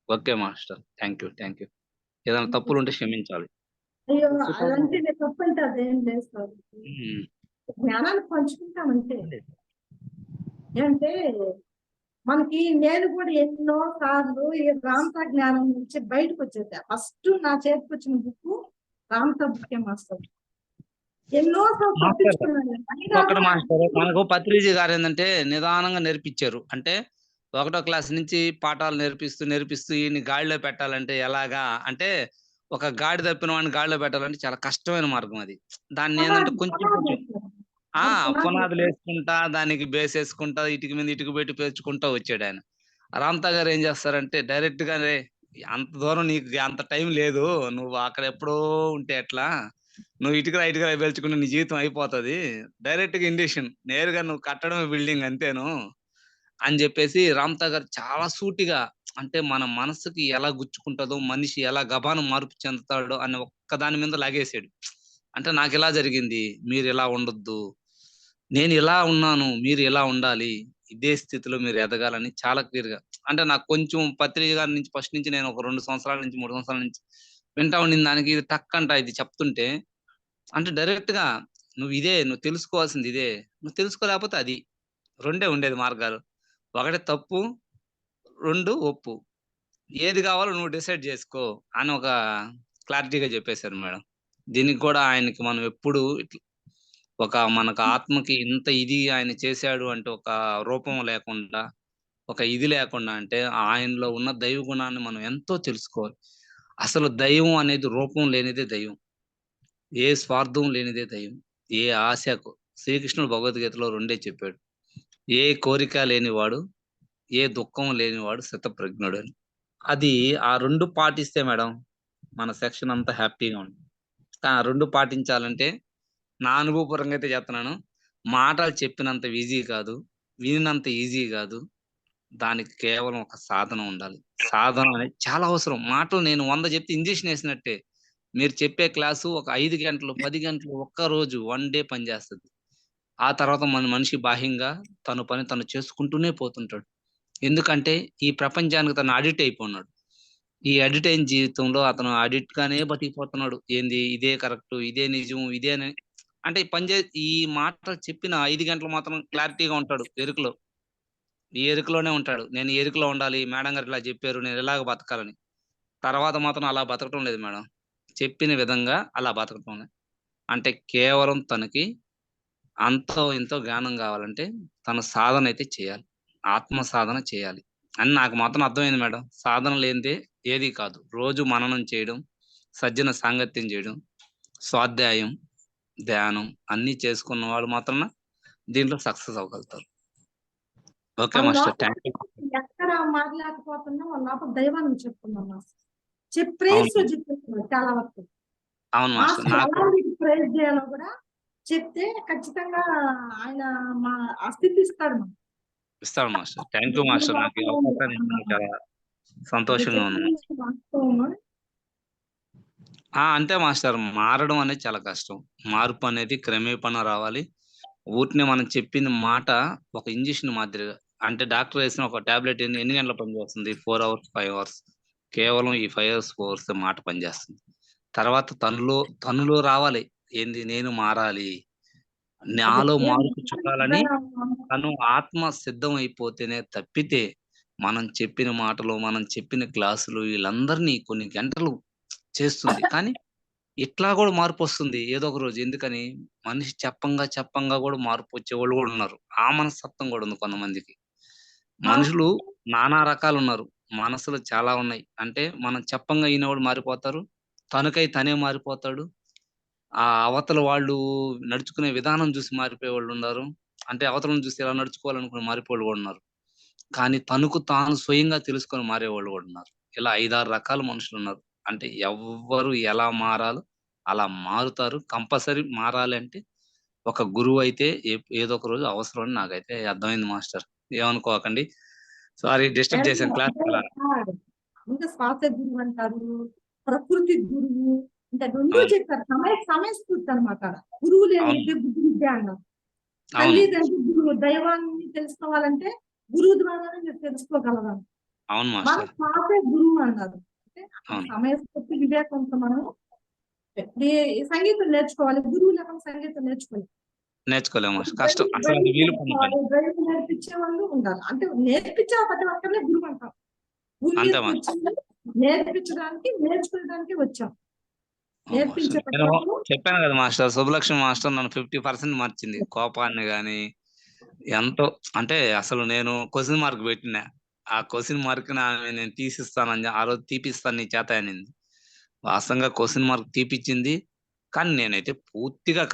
Okay master. Thank you. Thank you. ఏదైనా తప్పులుంటే క్షమించాలి. అయ్యో సూపర్ అదంటే మేడం. నేను తప్పంటే అదేం లేదు సార్. హ్మ్. జ్ఞానాన్ని పంచుకుంటామంటే. అంటే మనకి నేను కూడా ఎన్నో సార్లు ఈ రామతా జ్ఞానం నుంచి బయటకు వచ్చేసా. ఫస్ట్ నా చేతికి వచ్చిన బుక్ రామతా బుక్కే మాస్టర్. ఎన్నో సార్లు మాస్టర్ తప్పించుకున్నాను. ఇంకొకటి అయినా మాస్టర్ మనకు పత్రిజీ గారు ఏందంటే నిదానంగా నేర్పించారు. అంటే ఒకటో క్లాస్ నుంచి పాఠాలు నేర్పిస్తూ ఈయన్ని గాడిలో పెట్టాలంటే ఎలాగా? అంటే ఒక గాడి తప్పిన వాడిని గాడిలో పెట్టాలంటే చాలా కష్టమైన మార్గం అది. దాన్ని ఏందంటే పునాది కొంచెం పునాది కొంచెం వేస్తారు. ఆ! అది పునాది వేస్తారు. పునాదులేసుకుంటా, దానికి బేసేసుకుంటా, ఇటుక మీద ఇటుక పెట్టి పేర్చుకుంటా వచ్చాడాయన. రాంతా గారు ఏం చేస్తారంటే డైరెక్ట్‌గానే అంత దూరం నీకు అంత టైం లేదు. నువ్వు అక్కడ ఎప్పుడో ఉంటే ఎట్లా? నువ్వు ఇటుకరాయి పేల్చుకుంటే నీ జీవితం అయిపోతది. డైరెక్ట్‌గా ఇండక్షన్. నేరుగా నువ్వు కట్టడమే బిల్డింగ్ అంతేను. అని జెప్పేసి రామ్‌తా గారు చాలా సూటిగా అంటే మన మనసుకి ఎలా గుచ్చుకుంటదో, మనిషి ఎలా గబాన మార్పు చెందుతాడో అనే ఒక్క దాని మీద లాగేసాడు. అంటే నాకిలా జరిగింది. మీరిలా ఉండొద్దు. నేనిలా ఉన్నాను. మీరు ఇలా ఉండాలి. ఇదే స్థితిలో మీరు ఎదగాలని చాలా క్లియర్‌గా అంటే నాకు కొంచెం పత్రిక గారి నుంచి ఫస్ట్ నుంచి నేను ఒక 2 సంవత్సరాల నుంచి, 3 సంవత్సరాల నుంచి వింటా ఉండిన దానికి ఇది టక్కంట ఇది చెప్తుంటే అంటే డైరెక్ట్‌గా నువ్వు తెలుసుకోవాల్సింది ఇదే. నువ్వు తెలుసుకోలేకపోతే అది. రెండే ఉండేది మార్గాలు. ఒకటి తప్పు, 2 ఒప్పు. ఏది కావాలో నువ్వు డిసైడ్ జేసుకో అని ఒక క్లారిటీగా చెప్పేసారు మేడం. దీనికి కూడా ఆయనకి మనం ఎప్పుడు మనకు ఆత్మకి ఇంత ఇది ఆయన చేశాడు అంటే ఒక రూపం లేకుండా, ఒక ఇది లేకుండా అంటే ఆయనలో ఉన్న దైవ గుణాన్ని మనం ఎంతో తెలుసుకోవాలి. అసలు దైవం అనేది రూపం లేనిదే దైవం. ఏ స్వార్థం లేనిదే దైవం. ఏ ఆశకు శ్రీకృష్ణుడు భగవద్గీతలో రెండే చెప్పాడు. ఏ కోరిక లేనివాడు, ఏ దుఃఖం లేనివాడు స్థితప్రజ్ఞుడు అని. అది ఆ 2 పాటిస్తే మేడం మన సెక్షన్ అంతా హ్యాపీగా ఉంటుంది. ఆ 2 పాటించాలంటే నా అనుభవపూర్వంగా అయితే చెప్తున్నాను. మాటలు చెప్పినంత ఈజీ కాదు. వినినంత ఈజీ కాదు. దానికి కేవలం ఒక సాధన ఉండాలి. సాధన అనేది చాలా అవసరం. మాటలు నేను 100 చెప్తే ఇంజెక్షన్ వేసినట్టే. మీరు చెప్పే క్లాసు ఒక 5 గంటలు, 10 గంటలు ఒక్క రోజు 1 డే పనిచేస్తది. ఆ తర్వాత మనిషి బాహ్యంగా తన పని తను చేసుకుంటూనే పోతుంటాడు. ఎందుకంటే ఈ ప్రపంచానికి తను అడిక్ట్ అయిపోన్నాడు. ఈ అడిక్ట్ అయిన జీవితంలో అతను అడిక్ట్ గానే బతికిపోతున్నాడు. ఏంది ఇదే కరెక్ట్, ఇదే నిజం, ఇదే అంటే ఈ మాటలు చెప్పిన 5 గంటలు మాత్రం క్లారిటీగా ఉంటాడు ఎరుకలో. ఈ ఎరుకలోనే ఉంటాడు. నేను ఈ ఎరుకలో ఉండాలి. మేడం గారు ఇలా చెప్పారు. నేను ఇలాగ బతకాలని. తర్వాత మాత్రం అలా బతకటం లేదు మేడం. చెప్పిన విధంగా అలా బతకటం లేదు. అంటే కేవలం తనకి అంతో ఇంతో జ్ఞానం కావాలంటే తన సాధన అయితే చేయాలి. ఆత్మ సాధన చేయాలి అని నాకు మాత్రం అర్థమైంది మేడం. సాధన లేనిదే ఏది కాదు. రోజు మననం చేయడం, సజ్జన సాంగత్యం చేయడం, స్వాధ్యాయం, ధ్యానం అన్ని చేసుకున్న వాళ్ళు మాత్రం దీంట్లో సక్సెస్ అవ్వగలుగుతారు. ఓకే మన మాస్టర్. లోపల థ్యాంక్ యూ. ఎక్కడ మాట్లాడకపోతున్నా వాళ్ళ లోపల దైవాన్ని చెప్తున్నాం మాస్టర్. అవును ప్రేయర్స్ లో చెప్తున్నారు చాలా వరకు. అవును మాస్టర్. మాస్టర్ నాకు ఎలా మీకు ప్రేయర్ చేయాలో కూడా చెప్తే ఖచ్చితంగా ఆయన మా స్థితి ఇస్తాడు మనకు. ఇస్తాడు మాస్టర్. Thank you master. నాకు ఈ అవకాశాన్ని ఇచ్చినందుకు చాలా సంతోషంగా ఉంది మాస్టర్. వాస్తవము. అంతే మాస్టర్. మారడం అనేది చాలా కష్టం. మార్పు అనేది క్రమేపణ రావాలి. ఊరినే మనం చెప్పిన మాట ఒక ఇంజెక్షన్ మాదిరిగా. అంటే డాక్టర్ వేసిన ఒక టాబ్లెట్ ఎన్ని గంటలు పనిచేస్తుంది? 4 అవర్స్, 5 అవర్స్. కేవలం ఈ 5 అవర్స్, 4 అవర్స్ మాట పనిచేస్తుంది. తర్వాత తనులో రావాలి. ఏంది నేను మారాలి. నాలో మార్పు చూడాలని తను ఆత్మ సిద్ధం అయిపోతేనే తప్పితే మనం చెప్పిన మాటలు, మనం చెప్పిన క్లాసులు వీళ్ళందరినీ కొన్ని గంటలు చేస్తుంది. కానీ ఇట్లా కూడా మార్పు వస్తుంది ఏదో ఒక రోజు. ఎందుకని మనిషి చెప్పంగా కూడా మార్పు వచ్చేవాళ్ళు కూడా ఉన్నారు. ఆ మనస్తత్వం కూడా ఉంది కొంతమందికి. మనుషులు నానా రకాలు ఉన్నారు. మనసులు చాలా ఉన్నాయి. అంటే మనం చెప్పంగా ఈయనవాడు మారిపోతారు. తనకై తనే మారిపోతాడు. ఆ అవతల వాళ్ళు నడుచుకునే విధానం చూసి మారిపోయే వాళ్ళు ఉన్నారు. అంటే అవతలను చూసి ఎలా నడుచుకోవాలనుకుని మారిపోయేవాళ్ళు కూడా ఉన్నారు. కానీ తనకు తాను స్వయంగా తెలుసుకొని మారేవాళ్ళు కూడా ఉన్నారు. ఇలా 5, 6 రకాల మనుషులు ఉన్నారు. అంటే ఎవ్వరు ఎలా మారాలో అలా మారుతారు. కంపల్సరీ మారాలి అంటే ఒక గురువు అయితే ఏదో ఒక రోజు అవసరం అని నాకైతే అర్థమైంది మాస్టర్. ఏమనుకోకండి. సారీ డిస్టర్బ్ చేశాను క్లాస్ అలా. ఇంకా శ్వాస గురువు అంటారు, ప్రకృతి గురువు, ఇంకా రెండు అవును చెప్పారు. సమయస్ఫూర్తి అనమాట. గురువు లేని అవును విద్య బుద్ధి విద్య అన్నారు. అవును తల్లిదండ్రులు గురువు, దైవాన్ని తెలుసుకోవాలంటే గురువు ద్వారానే మీరు తెలుసుకోగలగాలి. అవును మన మాస్టర్. శ్వాసే గురువు అన్నారు. అంటే అవును సమయస్ఫూర్తి వివేకంతో మనం సంగీతం నేర్చుకోవాలి. గురువు లేకుండా సంగీతం నేర్చుకోవాలి. నేర్చుకోలేము మాస్టర్. కష్టం. అసలు అది వీలు పని పని. డ్రైవింగ్ నేర్పించే వాళ్ళు ఉండాలి. అంటే నేర్పించే ప్రతి ఒక్కరినే గురువు అంటాం. భూమి అంతే మీదకి మాస్టర్. వచ్చింది నేర్పించడానికి, నేర్చుకోవడానికి వచ్చాం. అవును మాస్టర్. నేను నేర్పించేటప్పుడు చెప్పాను కదా మాస్టర్, శుభలక్ష్మి మాస్టర్ నన్ను 50% మార్చింది. కోపాన్ని గాని ఎంతో. అంటే అసలు నేను క్వశ్చన్ మార్క్ పెట్టిన. ఆ క్వశ్చన్ మార్క్ నేను తీసిస్తానని ఆ రోజు తీపిస్తాను నీ చేత అనింది. వాస్తవంగా క్వశ్చన్ మార్క్ తీపిచ్చింది. కానీ నేనైతే పూర్తిగా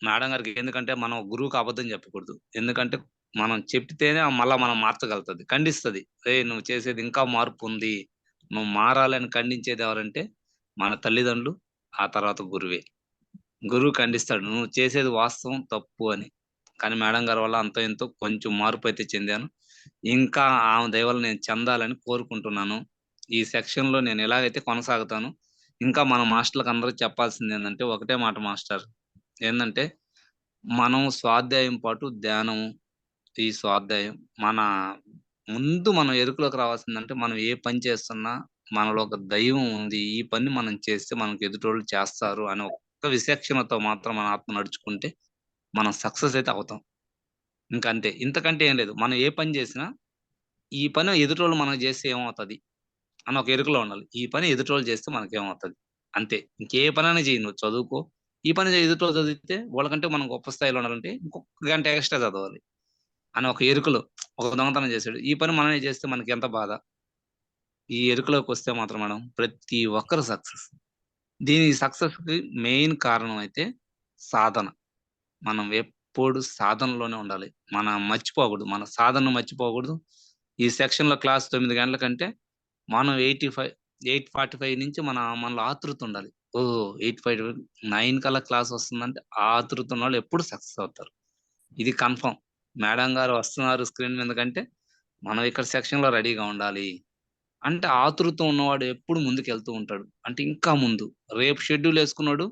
మేడం గారికి. ఎందుకంటే మనం గురువుకి అబద్ధం చెప్పకూడదు. ఎందుకంటే మనం చెప్తేనే మళ్ళా మనం మార్చగలుగుతుంది, ఖండిస్తుంది. నువ్వు చేసేది ఇంకా మార్పు ఉంది, నువ్వు మారాలని ఖండించేది ఎవరంటే మన తల్లిదండ్రులు, ఆ తర్వాత గురువే. గురువు ఖండిస్తాడు నువ్వు చేసేది వాస్తవం తప్పు అని. కానీ మేడం గారి వల్ల అంతో ఎంతో కొంచెం మార్పు అయితే చెందాను. ఇంకా ఆమె దయ వల్ల నేను చెందాలని కోరుకుంటున్నాను. ఈ సెక్షన్ లో నేను ఎలాగైతే కొనసాగుతాను. ఇంకా మన మాస్టర్లకు అందరూ చెప్పాల్సింది ఏంటంటే ఒకటే మాట మాస్టర్. ఏంటంటే మనం స్వాధ్యాయం పాటు ధ్యానం. ఈ స్వాధ్యాయం ముందు మనం ఎరుకులోకి రావాల్సిందంటే మనం ఏ పని చేస్తున్నా మనలో ఒక దైవం ఉంది. ఈ పని మనం చేస్తే మనకు ఎదుటోళ్ళు చేస్తారు అని ఒక్క విచక్షణతో మాత్రం మన ఆత్మ నడుచుకుంటే మనం సక్సెస్ అయితే అవుతాం. ఇంకంతే. ఇంతకంటే ఏం లేదు. మనం ఏ పని చేసినా ఈ పని ఎదుటోళ్ళు మనకు చేస్తే ఏమవుతది అని ఒక ఎరుకలో ఉండాలి. ఈ పని ఎదుటోళ్ళు చేస్తే మనకేమవుతది అంతే. ఇంకే పనైనా చెయ్యి. నువ్వు చదువుకో. ఈ పని ఎదుటోళ్ళు చదివితే వాళ్ళకంటే మనం గొప్ప స్థాయిలో ఉండాలంటే ఇంకొక గంట ఎక్స్ట్రా చదవాలి అని ఒక ఎరుకలో ఒక దొంగతనం చేశాడు. ఈ పని మనమే చేస్తే మనకి ఎంత బాధ. ఈ ఎరుకలోకి వస్తే మాత్రం మేడం ప్రతి ఒక్కరు సక్సెస్. దీని సక్సెస్ కి మెయిన్ కారణం అయితే సాధన. మనం ఎప్పుడు సాధనలోనే ఉండాలి. మర్చిపోకూడదు. మన సాధన మర్చిపోకూడదు. ఈ సెక్షన్ లో క్లాస్ 9 గంటల కంటే మనం 8:45 నుంచి మనలో ఆతృత ఉండాలి. 8:9 కల్లా క్లాస్ వస్తుందంటే ఆ ఆతృత ఉన్న వాళ్ళు ఎప్పుడు సక్సెస్ అవుతారు. ఇది కన్ఫర్మ్. మేడం గారు వస్తున్నారు స్క్రీన్ మీద కంటే మనం ఇక్కడ సెక్షన్ లో రెడీగా ఉండాలి అంటే ఆతృత ఉన్నవాడు ఎప్పుడు ముందుకు వెళ్తూ ఉంటాడు. అంటే ఇంకా ముందు రేపు షెడ్యూల్ వేసుకున్నాడు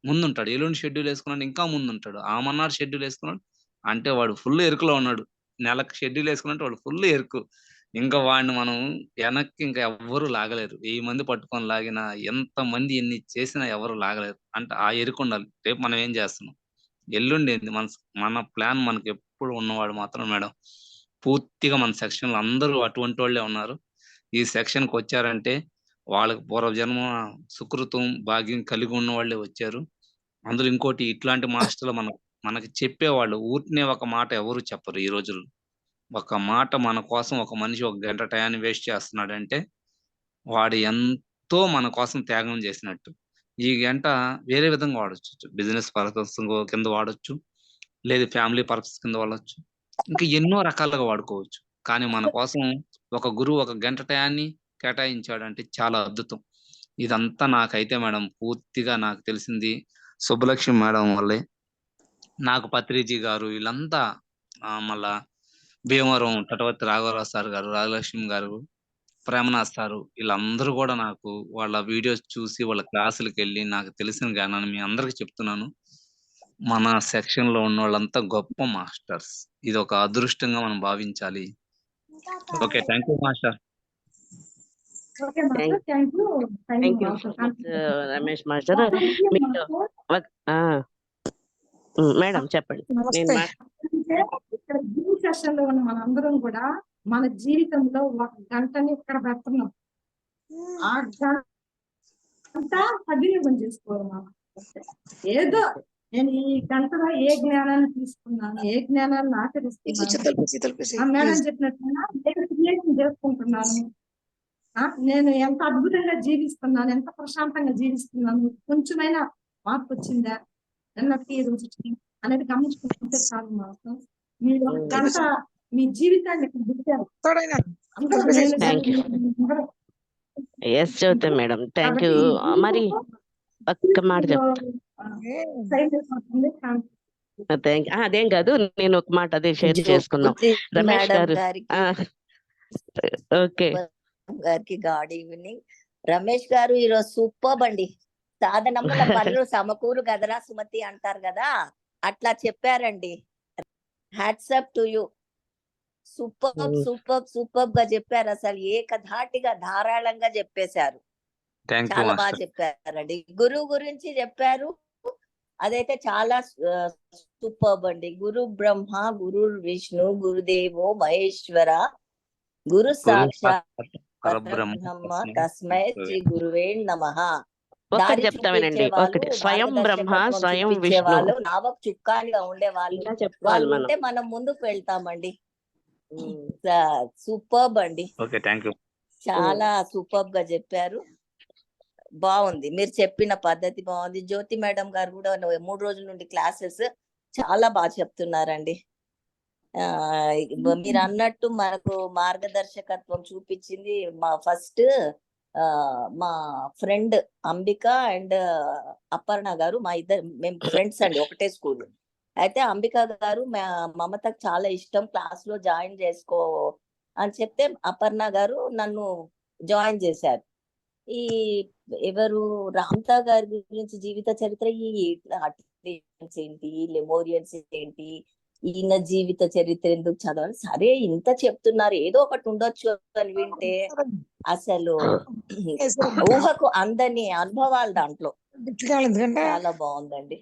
ముందుంటాడు. ఎల్లుండి షెడ్యూల్ వేసుకున్నాడు ఇంకా ముందుంటాడు. ఆ మన్నాడు షెడ్యూల్ వేసుకున్నాడు అంటే వాడు ఫుల్ ఎరుకులో ఉన్నాడు. నెలకు షెడ్యూల్ వేసుకున్నట్టు వాడు ఫుల్ ఎరుకు. ఇంకా వాడిని మనం వెనక్కి ఇంకా ఎవ్వరు లాగలేరు. 1000 మంది పట్టుకొని లాగినా ఎంత మంది ఎన్ని చేసినా ఎవరు లాగలేరు. అంటే ఆ ఎరుకు ఉండాలి. రేపు మనం ఏం చేస్తున్నాం ఎల్లుండి ఏంది మన ప్లాన్ మనకి ఎప్పుడు ఉన్నవాడు మాత్రం మేడం పూర్తిగా మన సెక్షన్ లో అందరూ అటువంటి వాళ్ళే ఉన్నారు. ఈ సెక్షన్ కి వచ్చారంటే వాళ్ళకి పూర్వజన్మ సుకృతం భాగ్యం కలిగి ఉన్న వాళ్ళే వచ్చారు. అందులో ఇంకోటి ఇట్లాంటి మాస్టర్లు మనకి చెప్పేవాళ్ళు ఊరినే ఒక మాట ఎవరు చెప్పరు ఈ రోజుల్లో. ఒక మాట మన కోసం ఒక మనిషి 1 గంట టయాన్ని వేస్ట్ చేస్తున్నాడంటే వాడు ఎంతో మన కోసం త్యాగం చేసినట్టు. ఈ గంట వేరే విధంగా వాడొచ్చు. బిజినెస్ పర్పస్ కింద వాడొచ్చు, లేదు ఫ్యామిలీ పర్పస్ కింద వాడొచ్చు, ఇంకా ఎన్నో రకాలుగా వాడుకోవచ్చు. కానీ మన కోసం ఒక గురువు 1 గంట టయాన్ని కేటాయించాడంటే చాలా అద్భుతం. ఇదంతా నాకైతే మేడం పూర్తిగా నాకు తెలిసింది సుబ్బలక్ష్మి మేడం వల్లే. నాకు పత్రిజీ గారు వీళ్ళంతా మళ్ళా భీమవరం తటవర్తి రాఘవరావు సార్ గారు, రాజలక్ష్మి గారు, ప్రేమనాథ్ సారు వీళ్ళందరూ కూడా నాకు వాళ్ళ వీడియోస్ చూసి వాళ్ళ క్లాసులకు వెళ్ళి నాకు తెలిసిన జ్ఞానాన్ని మీ అందరికి చెప్తున్నాను. మన సెక్షన్ లో ఉన్న వాళ్ళంతా గొప్ప మాస్టర్స్. ఇది ఒక అదృష్టంగా మనం భావించాలి. Okay, thank you master. Okay master, thank you thank you so much Ramesh master. మీరు మేడం చెప్పండి. నమస్తే. ఇక్కడ జిమ్ సెషన్ లో ఉన్న మనందరం కూడా మన జీవితంలో 1 గంటని ఇక్కడ పెడుతున్నాం. ఆ గంట సద్వినియోగం చేసుకోవాలి మనం. ఏదో నేను ఈ గంటలో ఏ జ్ఞానాన్ని తీసుకున్నాను, ఏ జ్ఞానాన్ని ఆచరిస్తున్నాను, మేడం చెప్పినట్టుగా నేను క్రియేషన్ చేసుకుంటున్నాను, నేను ఎంత అద్భుతంగా జీవిస్తున్నాను, ఎంత ప్రశాంతంగా జీవిస్తున్నాను, కొంచెమైనా మార్పు వచ్చిందా ఎన్నటికీ ఈ రోజు అనేది గమనించుకుంటే చాలు మాత్రం. మీరు 1 గంట మీ జీవితాన్ని దిద్దారు. ఎస్ చెప్తాను మేడం. Thank you. మరి ఒక్క మాట చెప్తా. అదేం కాదు, నేను ఒక మాట అదే షేర్ చేసుకుందాం. రమేష్ గారు ఓకే గారికి గాడ్ ఈవినింగ్. రమేష్ గారు ఈరోజు సూపర్ అండి. సాధనముల పనులు సమకూరు గదరా సుమతి అంటారు కదా, అట్లా చెప్పారండి. Hats off to you. Super super super గా చెప్పారు. అసలు ఏకధాటిగా ధారాళంగా చెప్పేశారు. చాలా బాగా చెప్పారండి. గురువు గురించి చెప్పారు, అదైతే చాలా సూపర్ అండి. గురు బ్రహ్మ, గురు విష్ణు, గురుదేవో మహేశ్వర, గురు సాక్షాత్ పరబ్రహ్మ తస్మై శ్రీ గురువే నమః. ఒకటి చెప్తామేనండి, ఒకటి స్వయం బ్రహ్మ స్వయం విష్ణు నావకు చుక్కానిగా ఉండే వాళ్ళు ఉంటే మనం ముందుకు వెళ్తామండి. సూపర్బ్ అండి. చాలా సూపర్బ్ గా చెప్పారు. బాగుంది, మీరు చెప్పిన పద్ధతి బాగుంది. జ్యోతి మేడం గారు కూడా 3 రోజుల నుండి క్లాసెస్ చాలా బాగా చెప్తున్నారండి. మీరు అన్నట్టు మనకు మార్గదర్శకత్వం చూపించింది మా ఫ్రెండ్ అంబిక అండ్ అపర్ణ గారు. మేము ఫ్రెండ్స్ అండి, ఒకటే స్కూల్. అయితే అంబిక గారు మమతకు చాలా ఇష్టం, క్లాస్ లో జాయిన్ చేసుకో అని చెప్తే అపర్ణ గారు నన్ను జాయిన్ చేశారు. ఈ ఎవరు రామ్తా గారి గురించి జీవిత చరిత్ర, ఏంటి, లెమోరియన్స్ ఏంటి, ఈయన జీవిత చరిత్ర ఎందుకు చదవాలి, సరే ఇంత చెప్తున్నారు ఏదో ఒకటి ఉండొచ్చు అని వింటే అసలు ఊహకు అందని అనుభవాలు దాంట్లో. చాలా బాగుందండి.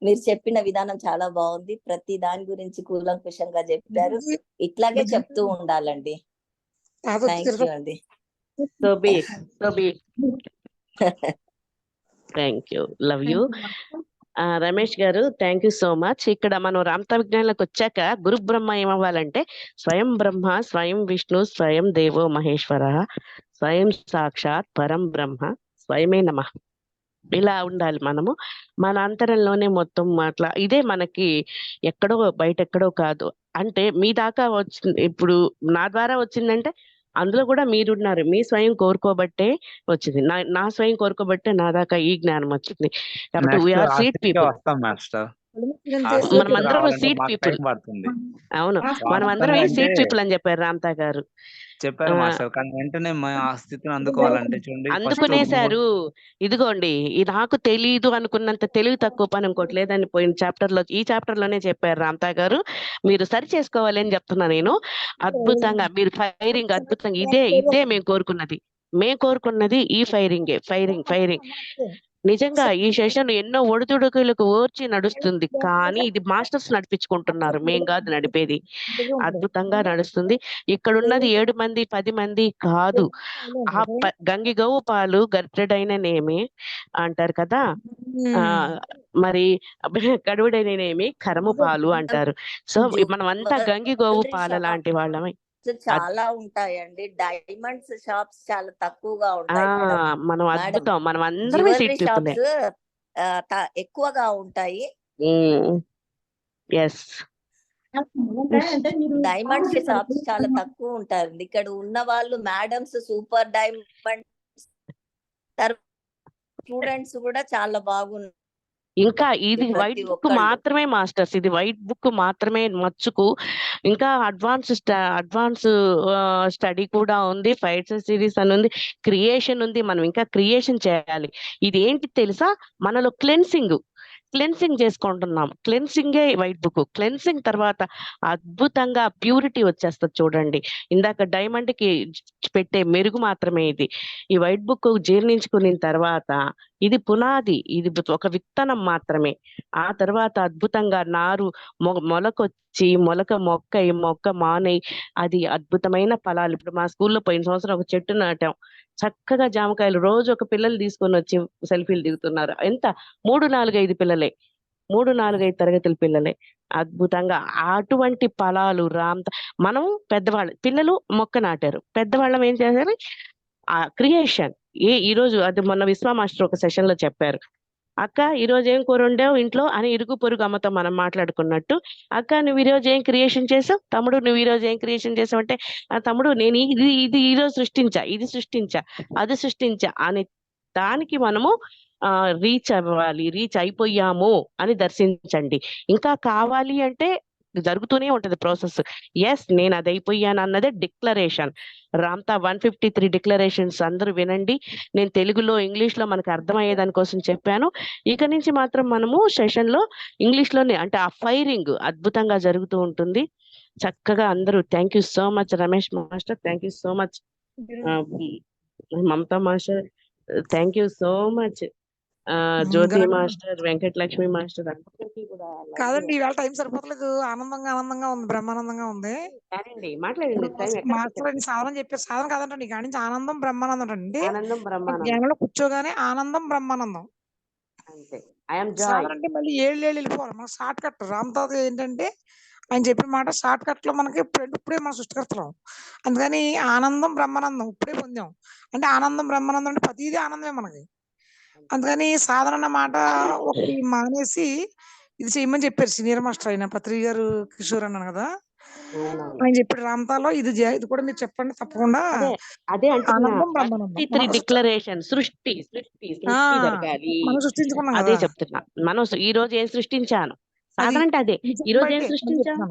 మీరు చెప్పిన విధానం చాలా బాగుంది. ప్రతి దాని గురించి కూలంకుషంగా చెప్పారు. ఇట్లాగే చెప్తూ ఉండాలండి. థ్యాంక్ యూ అండి. Thank you, love you. Ramesh గారు థ్యాంక్ యూ సో మచ్. ఇక్కడ మనం రామతా విజ్ఞానంలోకి వచ్చాక గురు బ్రహ్మ ఏమవ్వాలంటే స్వయం బ్రహ్మ స్వయం విష్ణు స్వయం దేవో మహేశ్వర స్వయం సాక్షాత్ పరం బ్రహ్మ స్వయమే నమః. ఇలా ఉండాలి మనము. మన అంతరంలోనే మొత్తం అట్లా, ఇదే మనకి ఎక్కడో బయట ఎక్కడో కాదు. అంటే మీ దాకా వచ్చింది, ఇప్పుడు నా ద్వారా వచ్చిందంటే అందులో కూడా మీరున్నారు. మీ స్వయం కోరుకోబట్టే వచ్చింది, నా స్వయం కోరుకోబట్టే నా దాకా ఈ జ్ఞానం వచ్చింది. కాబట్టి వీఆర్ స్వీట్ పీపుల్. ఇంతే ఆ స్థితికి మనమందరం రావాలంటే సీట్ మాకు పీపుల్. టైం పడుతుంది. అవును, మనమందరం వాస్తవంగా అంటే సీట్ పీపుల్ అని చెప్పారు రామ్తా గారు. చెప్పారు ఆ మాస్టర్. కానీ వెంటనే ఆ స్థితిని అందుకోవాలంటే చూడండి ఫస్ట్ అందుకునేశారు. ఇదిగోండి, నాకు తెలీదు అనుకున్నంత తెలివి తక్కువ పని ఇంకోటి లేదని పోయిన చాప్టర్ లో, ఈ చాప్టర్ లోనే చెప్పారు రామ్తా గారు. మీరు సరి చేసుకోవాలి అని చెప్తున్నా నేను. అద్భుతంగా మీరు ఫైరింగ్ అద్భుతంగా, ఇదే మేము కోరుకున్నది ఈ ఫైరింగ్. నిజంగా ఈ సెషన్ ఎన్నో ఒడిదుడుకులకు ఓర్చి నడుస్తుంది, కానీ ఇది మాస్టర్స్ నడిపించుకుంటున్నారు, మేం కాదు నడిపేది. అద్భుతంగా నడుస్తుంది. ఇక్కడ ఉన్నది 7 మంది 10 మంది కాదు. ఆ గంగిగోవు పాలు గరిటెడైననేమి అంటారు కదా. ఆ మరి కడువుడైననేమి కరము పాలు అంటారు. సో మనం అంతా గంగిగోవు పాల లాంటి వాళ్ళమే. చాలా ఉంటాయండి. డైమండ్స్ షాప్స్ చాలా తక్కువగా ఆ ఉంటాయి మేడం. మనం మేడం అద్భుతం, మనం అందరమే జ్యువెలరీ సీట్ పీపులే. షాప్స్ ఎక్కువగా ఉంటాయి. ఎస్, అంటే మీరు డైమండ్స్ షాప్స్ చాలా తక్కువ ఉంటారు. ఇక్కడ ఉన్న వాళ్ళు మేడమ్స్ సూపర్ డైమండ్స్, స్టూడెంట్స్ కూడా చాలా బాగున్నారు. ఇంకా ఇది ప్రతి వైట్ బుక్ ఒక్కళ్ళు. మాత్రమే మాస్టర్స్, ఇది వైట్ బుక్ మాత్రమే మచ్చుకు. ఇంకా అడ్వాన్స్ స్టడీ కూడా ఉంది, ఫైట్స్ సిరీస్ అని ఉంది, క్రియేషన్ ఉంది. మనం ఇంకా క్రియేషన్ చేయాలి. ఇది ఏంటి తెలుసా, మనలో క్లెన్సింగ్ చేసుకుంటున్నాం. క్లెన్సింగే వైట్ బుక్. క్లెన్సింగ్ తర్వాత అద్భుతంగా ప్యూరిటీ వచ్చేస్తుంది చూడండి. ఇందాక డైమండ్ కి పెట్టే మెరుగు మాత్రమే ఇది. ఈ వైట్ బుక్ జీర్ణించుకున్న తర్వాత ఇది పునాది, ఇది ఒక విత్తనం మాత్రమే. ఆ తర్వాత అద్భుతంగా నారు మొలకొచ్చి మొక్క మానై అది అద్భుతమైన ఫలాలు. ఇప్పుడు మా స్కూల్లో పోయిన సంవత్సరం ఒక చెట్టు నాటాం, చక్కగా జామకాయలు రోజు ఒక పిల్లలు తీసుకొని వచ్చి సెల్ఫీలు దిగుతున్నారు. ఎంత 3, 4, 5 పిల్లలే, 3, 4, 5 తరగతుల పిల్లలే. అద్భుతంగా అటువంటి ఫలాలు మనం పెద్దవాళ్ళు, పిల్లలు మొక్క నాటారు, పెద్దవాళ్ళం ఏం చేయాలి, ఆ క్రియేషన్. ఈ రోజు అది మొన్న విశ్వ మాస్టర్ ఒక సెషన్ లో చెప్పారు. అక్క ఈ రోజు ఏం కూర వండావు ఇంట్లో అని ఇరుగు పొరుగు అమ్మతో మనం మాట్లాడుకున్నట్టు, అక్క నువ్వు ఈ రోజు ఏం క్రియేషన్ చేసావు, తమ్ముడు నువ్వు ఈ రోజు ఏం క్రియేషన్ చేసావు అంటే, తమ్ముడు నేను ఇది ఈ రోజు సృష్టించా, అది సృష్టించా అనే దానికి మనము రీచ్ అయిపోయాము అని దర్శించండి. ఇంకా కావాలి అంటే జరుగుతూనే ఉంటది ప్రాసెస్. ఎస్, నేను అది అయిపోయాను అన్నదే డిక్లరేషన్. రామ్తా 153 డిక్లరేషన్స్ అందరూ వినండి. నేను తెలుగులో ఇంగ్లీష్ లో మనకు అర్థమయ్యే దానికోసం చెప్పాను. ఇక నుంచి మాత్రం మనము సెషన్ లో ఇంగ్లీష్ లోనే, అంటే ఆ ఫైరింగ్ అద్భుతంగా జరుగుతూ ఉంటుంది. చక్కగా అందరూ thank you so much Ramesh master, thank you so much Mamata master, thank you so much Jyothi master, Venkatalakshmi master, అందరికీ కూడా కాదండి, ఈవేళ టైం సరిపోతలేదు. ఆనందంగా ఉంది, బ్రహ్మానందంగా ఉంది. మాట్లాడండి. మాస్టర్ అని సాధన చెప్పారు. సాధన కాదండి, ఇక నుంచి ఆనందం బ్రహ్మానందం అండి. ఆనందం బ్రహ్మానందం, జ్ఞానంలో కూర్చోగానే ఆనందం బ్రహ్మానందం. అంతే. I'm Joy. సాధన అంటే మళ్ళీ ఏళ్ళు వెళ్ళిపోవాలి. మన షార్ట్ కట్ రామతాత ఏంటంటే ఆయన చెప్పిన మాట షార్ట్ కట్ లో మనకి ఇప్పుడే మన సృష్టికర్తలం. అందుకని ఆనందం బ్రహ్మానందం ఇప్పుడే పొందాం. అంటే ఆనందం బ్రహ్మానందం అంటే ప్రతిదీ ఆనందమే మనకి. అందుకని సాధన అన్న మాట ఒకటి మానేసి ఇది చేయమని చెప్పారు సీనియర్ మాస్టర్ అయిన పత్రి గారు, కిషోర్ అన్నాను కదా, ఆయన చెప్పాడు రామతాలో ఇది కూడా మీరు చెప్పండి తప్పకుండా. అదే ఆనందం బ్రహ్మానందం డిక్లరేషన్, సృష్టి జరగాలి. మనం సృష్టించుకున్నాం అదే కదా. చెప్తున్నా. మనం ఈ రోజు ఏం సృష్టించాను, సాధన అంటే అదే. ఈ రోజు ఏం సృష్టించాను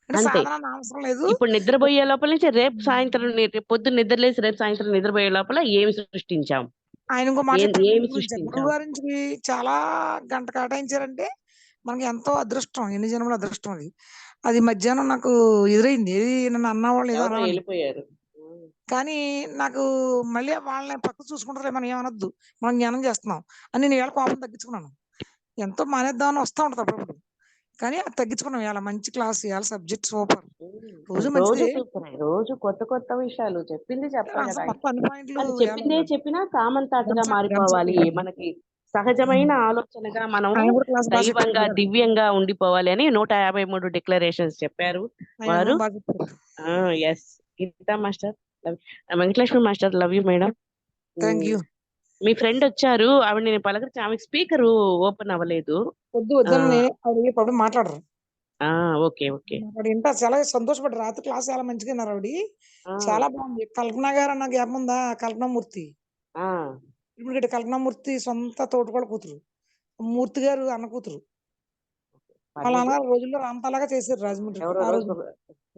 అంతే. అవసరం లేదు. ఇప్పుడు నిద్రపోయే లోపల నుంచి రేపు సాయంత్రం, రేపు పొద్దున్న నిద్రలేసి రేపు సాయంత్రం నిద్రపోయే లోపల ఏమి సృష్టించాం, ఆయన ఇంకో మాట ఏమి గురువు సృష్టించాం. గారించి చాలా గంట కేటాయించారంటే మనకి ఎంతో అదృష్టం, ఎన్ని జన్మల అదృష్టం అది. అది మధ్యాహ్నం నాకు ఎదురైంది. ఏది నన్ను అన్నవాళ్ళు ఏదో అన్నాను, వెళ్ళిపోయారు. కానీ నాకు మళ్ళీ వాళ్ళని పక్క చూసుకుంటారు, మనం ఏమనొద్దు, మనం జ్ఞానం చేస్తున్నాం అని నేను ఇవాళ కోపం తగ్గించుకున్నాను. ఎంతో మానేద్దామని వస్తూ ఉంటుంది అప్పుడప్పుడు, కానీ అది తగ్గించుకున్నాం. ఇవాళ మంచి క్లాస్, ఇవాళ సబ్జెక్ట్ సూపర్, రోజు మంచిది, రోజు కొత్త విషయాలు చెప్పింది చెప్పాలి కదా. మొత్తం అన్ని పాయింట్లు అది చెప్పిందే చెప్పినా కామన్ థాట్ గా మారిపోవాలి. మనకి సహజమైన ఆలోచనగా మనం దైవంగా దివ్యంగా ఉండిపోవాలి అని 153 డిక్లరేషన్స్ చెప్పారు వారు. Yes, Geetha master, Venkatalakshmi master, love you madam. Thank you. మీ ఫ్రెండ్ వచ్చారు, ఆవిడ నేను పలకరించి, ఆమెకి స్పీకర్ ఓపెన్ అవ్వలేదు. వద్దు మాట్లాడరు. ఓకే ఇంత చాలా సంతోషపడ్డారు. రాత్రి క్లాస్ చాలా మంచిగా విన్నారు ఆవిడ, చాలా బాగుంది. కల్పన గారు అన్న జ్ఞాపకం ఉందా, కల్పనామూర్తి. ఇప్పుడు కల్పనామూర్తి సొంత తోటకోళ్ళ కూతురు, మూర్తి గారు అన్న కూతురు. వాళ్ళు పర్లేదు. అలా రోజుల్లో రాంతలాగా చేశారు రాజమండ్రికి ఎవరో ఆ రోజు రోజు.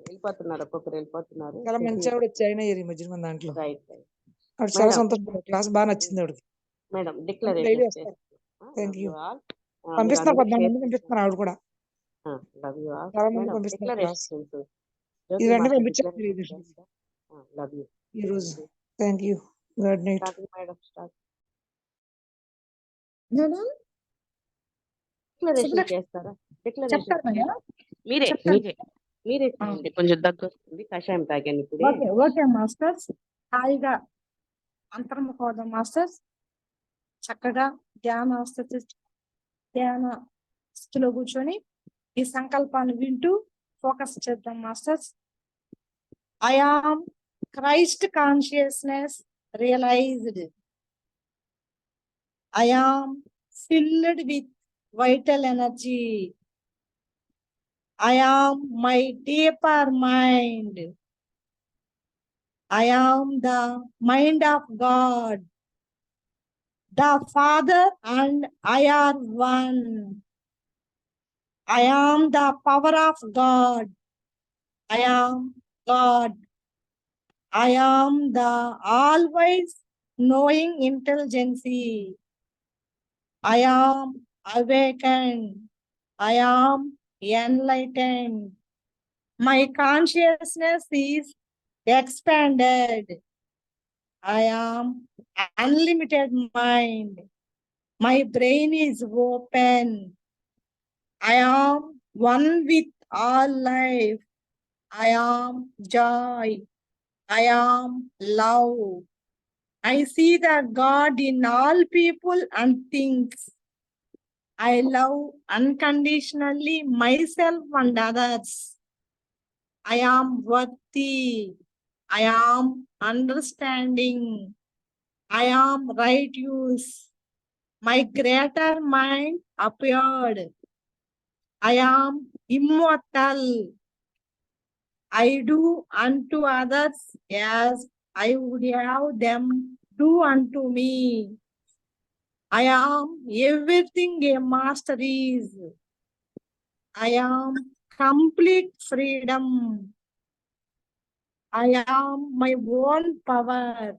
వెళ్ళిపోతున్నారు, ఒక్కొక్కరు వెళ్ళిపోతున్నారు. చాలా మంచి ఆవిడ వచ్చి జాయిన్ అయ్యారు ఈ మధ్యన మన దాంట్లో. Right right. ఆవిడ చాలా మేడం సంతోషపడ్డారు, క్లాస్ బాగా నచ్చింది ఆవిడకి. మేడం డైలీ డిక్లరేషన్స్ వస్తారు. చేస్తారు. Thank you. ఆల్ మీరు పంపిస్తున్నారు, అందరూ 14 షేర్ మంది పంపిస్తున్నారు ఆవిడ కూడా. Love you all. చాలా మంది మేడం పంపిస్తున్నారు క్లాస్. డిక్లరేషన్స్ ఇది జ్యోతి వెంటనే మాస్టర్ పంపించారు డిక్లరేషన్స్ చేస్తా. Love you. ఈ రోజు. Thank you. Good night. Madam start. నేను డిక్లరేషన్ సుబ్బలక్ష్మి చేస్తారా? డిక్లరేషన్ చెప్తాను మేడం, మీరే చెప్తాను. మీరే మీరే చేయండి. కొంచెం దగ్గు వస్తుంది, కషాయం తాగాను ఇప్పుడే. ఓకే ఓకే మాస్టర్స్, హాయిగా అంతర్ముఖ అవుదాం మాస్టర్స్. చక్కగా ధ్యాన స్థితిలో కూర్చొని ఈ సంకల్పాన్ని వింటూ ఫోకస్ చేద్దాం masters. I am Christ consciousness realized. I am filled with vital energy. I am my deeper mind. I am the mind of God. The Father and I are one. I am the power of God. I am God. I am the always knowing intelligence. I am awakened. I am enlightened. My consciousness is expanded. I am unlimited mind. My brain is open. I am one with all life. I am joy. I am love. I see the God in all people and things. I love unconditionally myself and others. I am worthy. I am understanding. I am right use. My greater mind appeared. I am immortal. I do unto others as I would have them do unto me. I am everything a master is. I am complete freedom. I am my own power.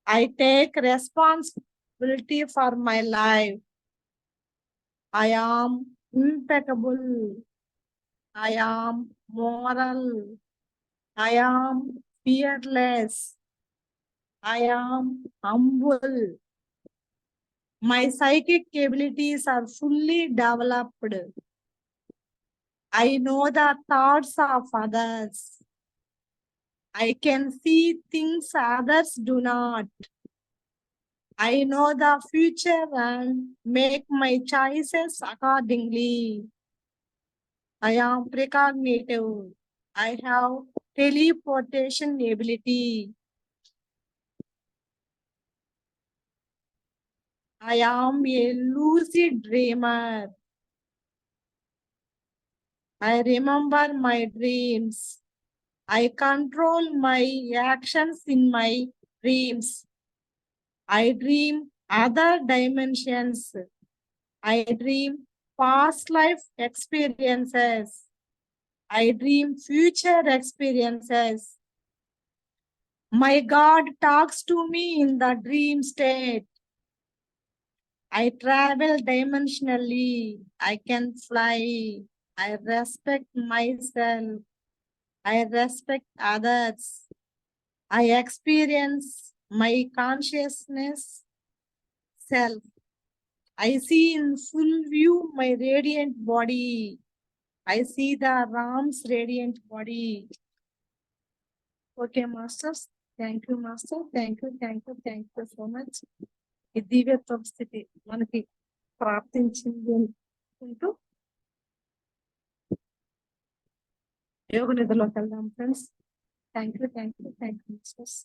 I take responsibility for my life. I am impeccable. I am moral. I am fearless. I am humble. My psychic abilities are fully developed. I know the thoughts of others. I can see things others do not. I know the future and make my choices accordingly. I am precognitive. I have teleportation ability. I am a lucid dreamer. I remember my dreams. I control my actions in my dreams. I dream other dimensions. I dream past life experiences. I dream future experiences. My God talks to me in the dream state. I travel dimensionally. I can fly. I respect myself. I respect others. I experience my consciousness self. I see in full view my radiant body. I see the Ram's radiant body. Okay, masters. Thank you, master. Thank you so much. ఈ దివ్యత్వ స్థితి మనకి ప్రాప్తించింది అనుకుంటూ యోగ నిధిలోకి వెళ్దాం ఫ్రెండ్స్. Thank you masters.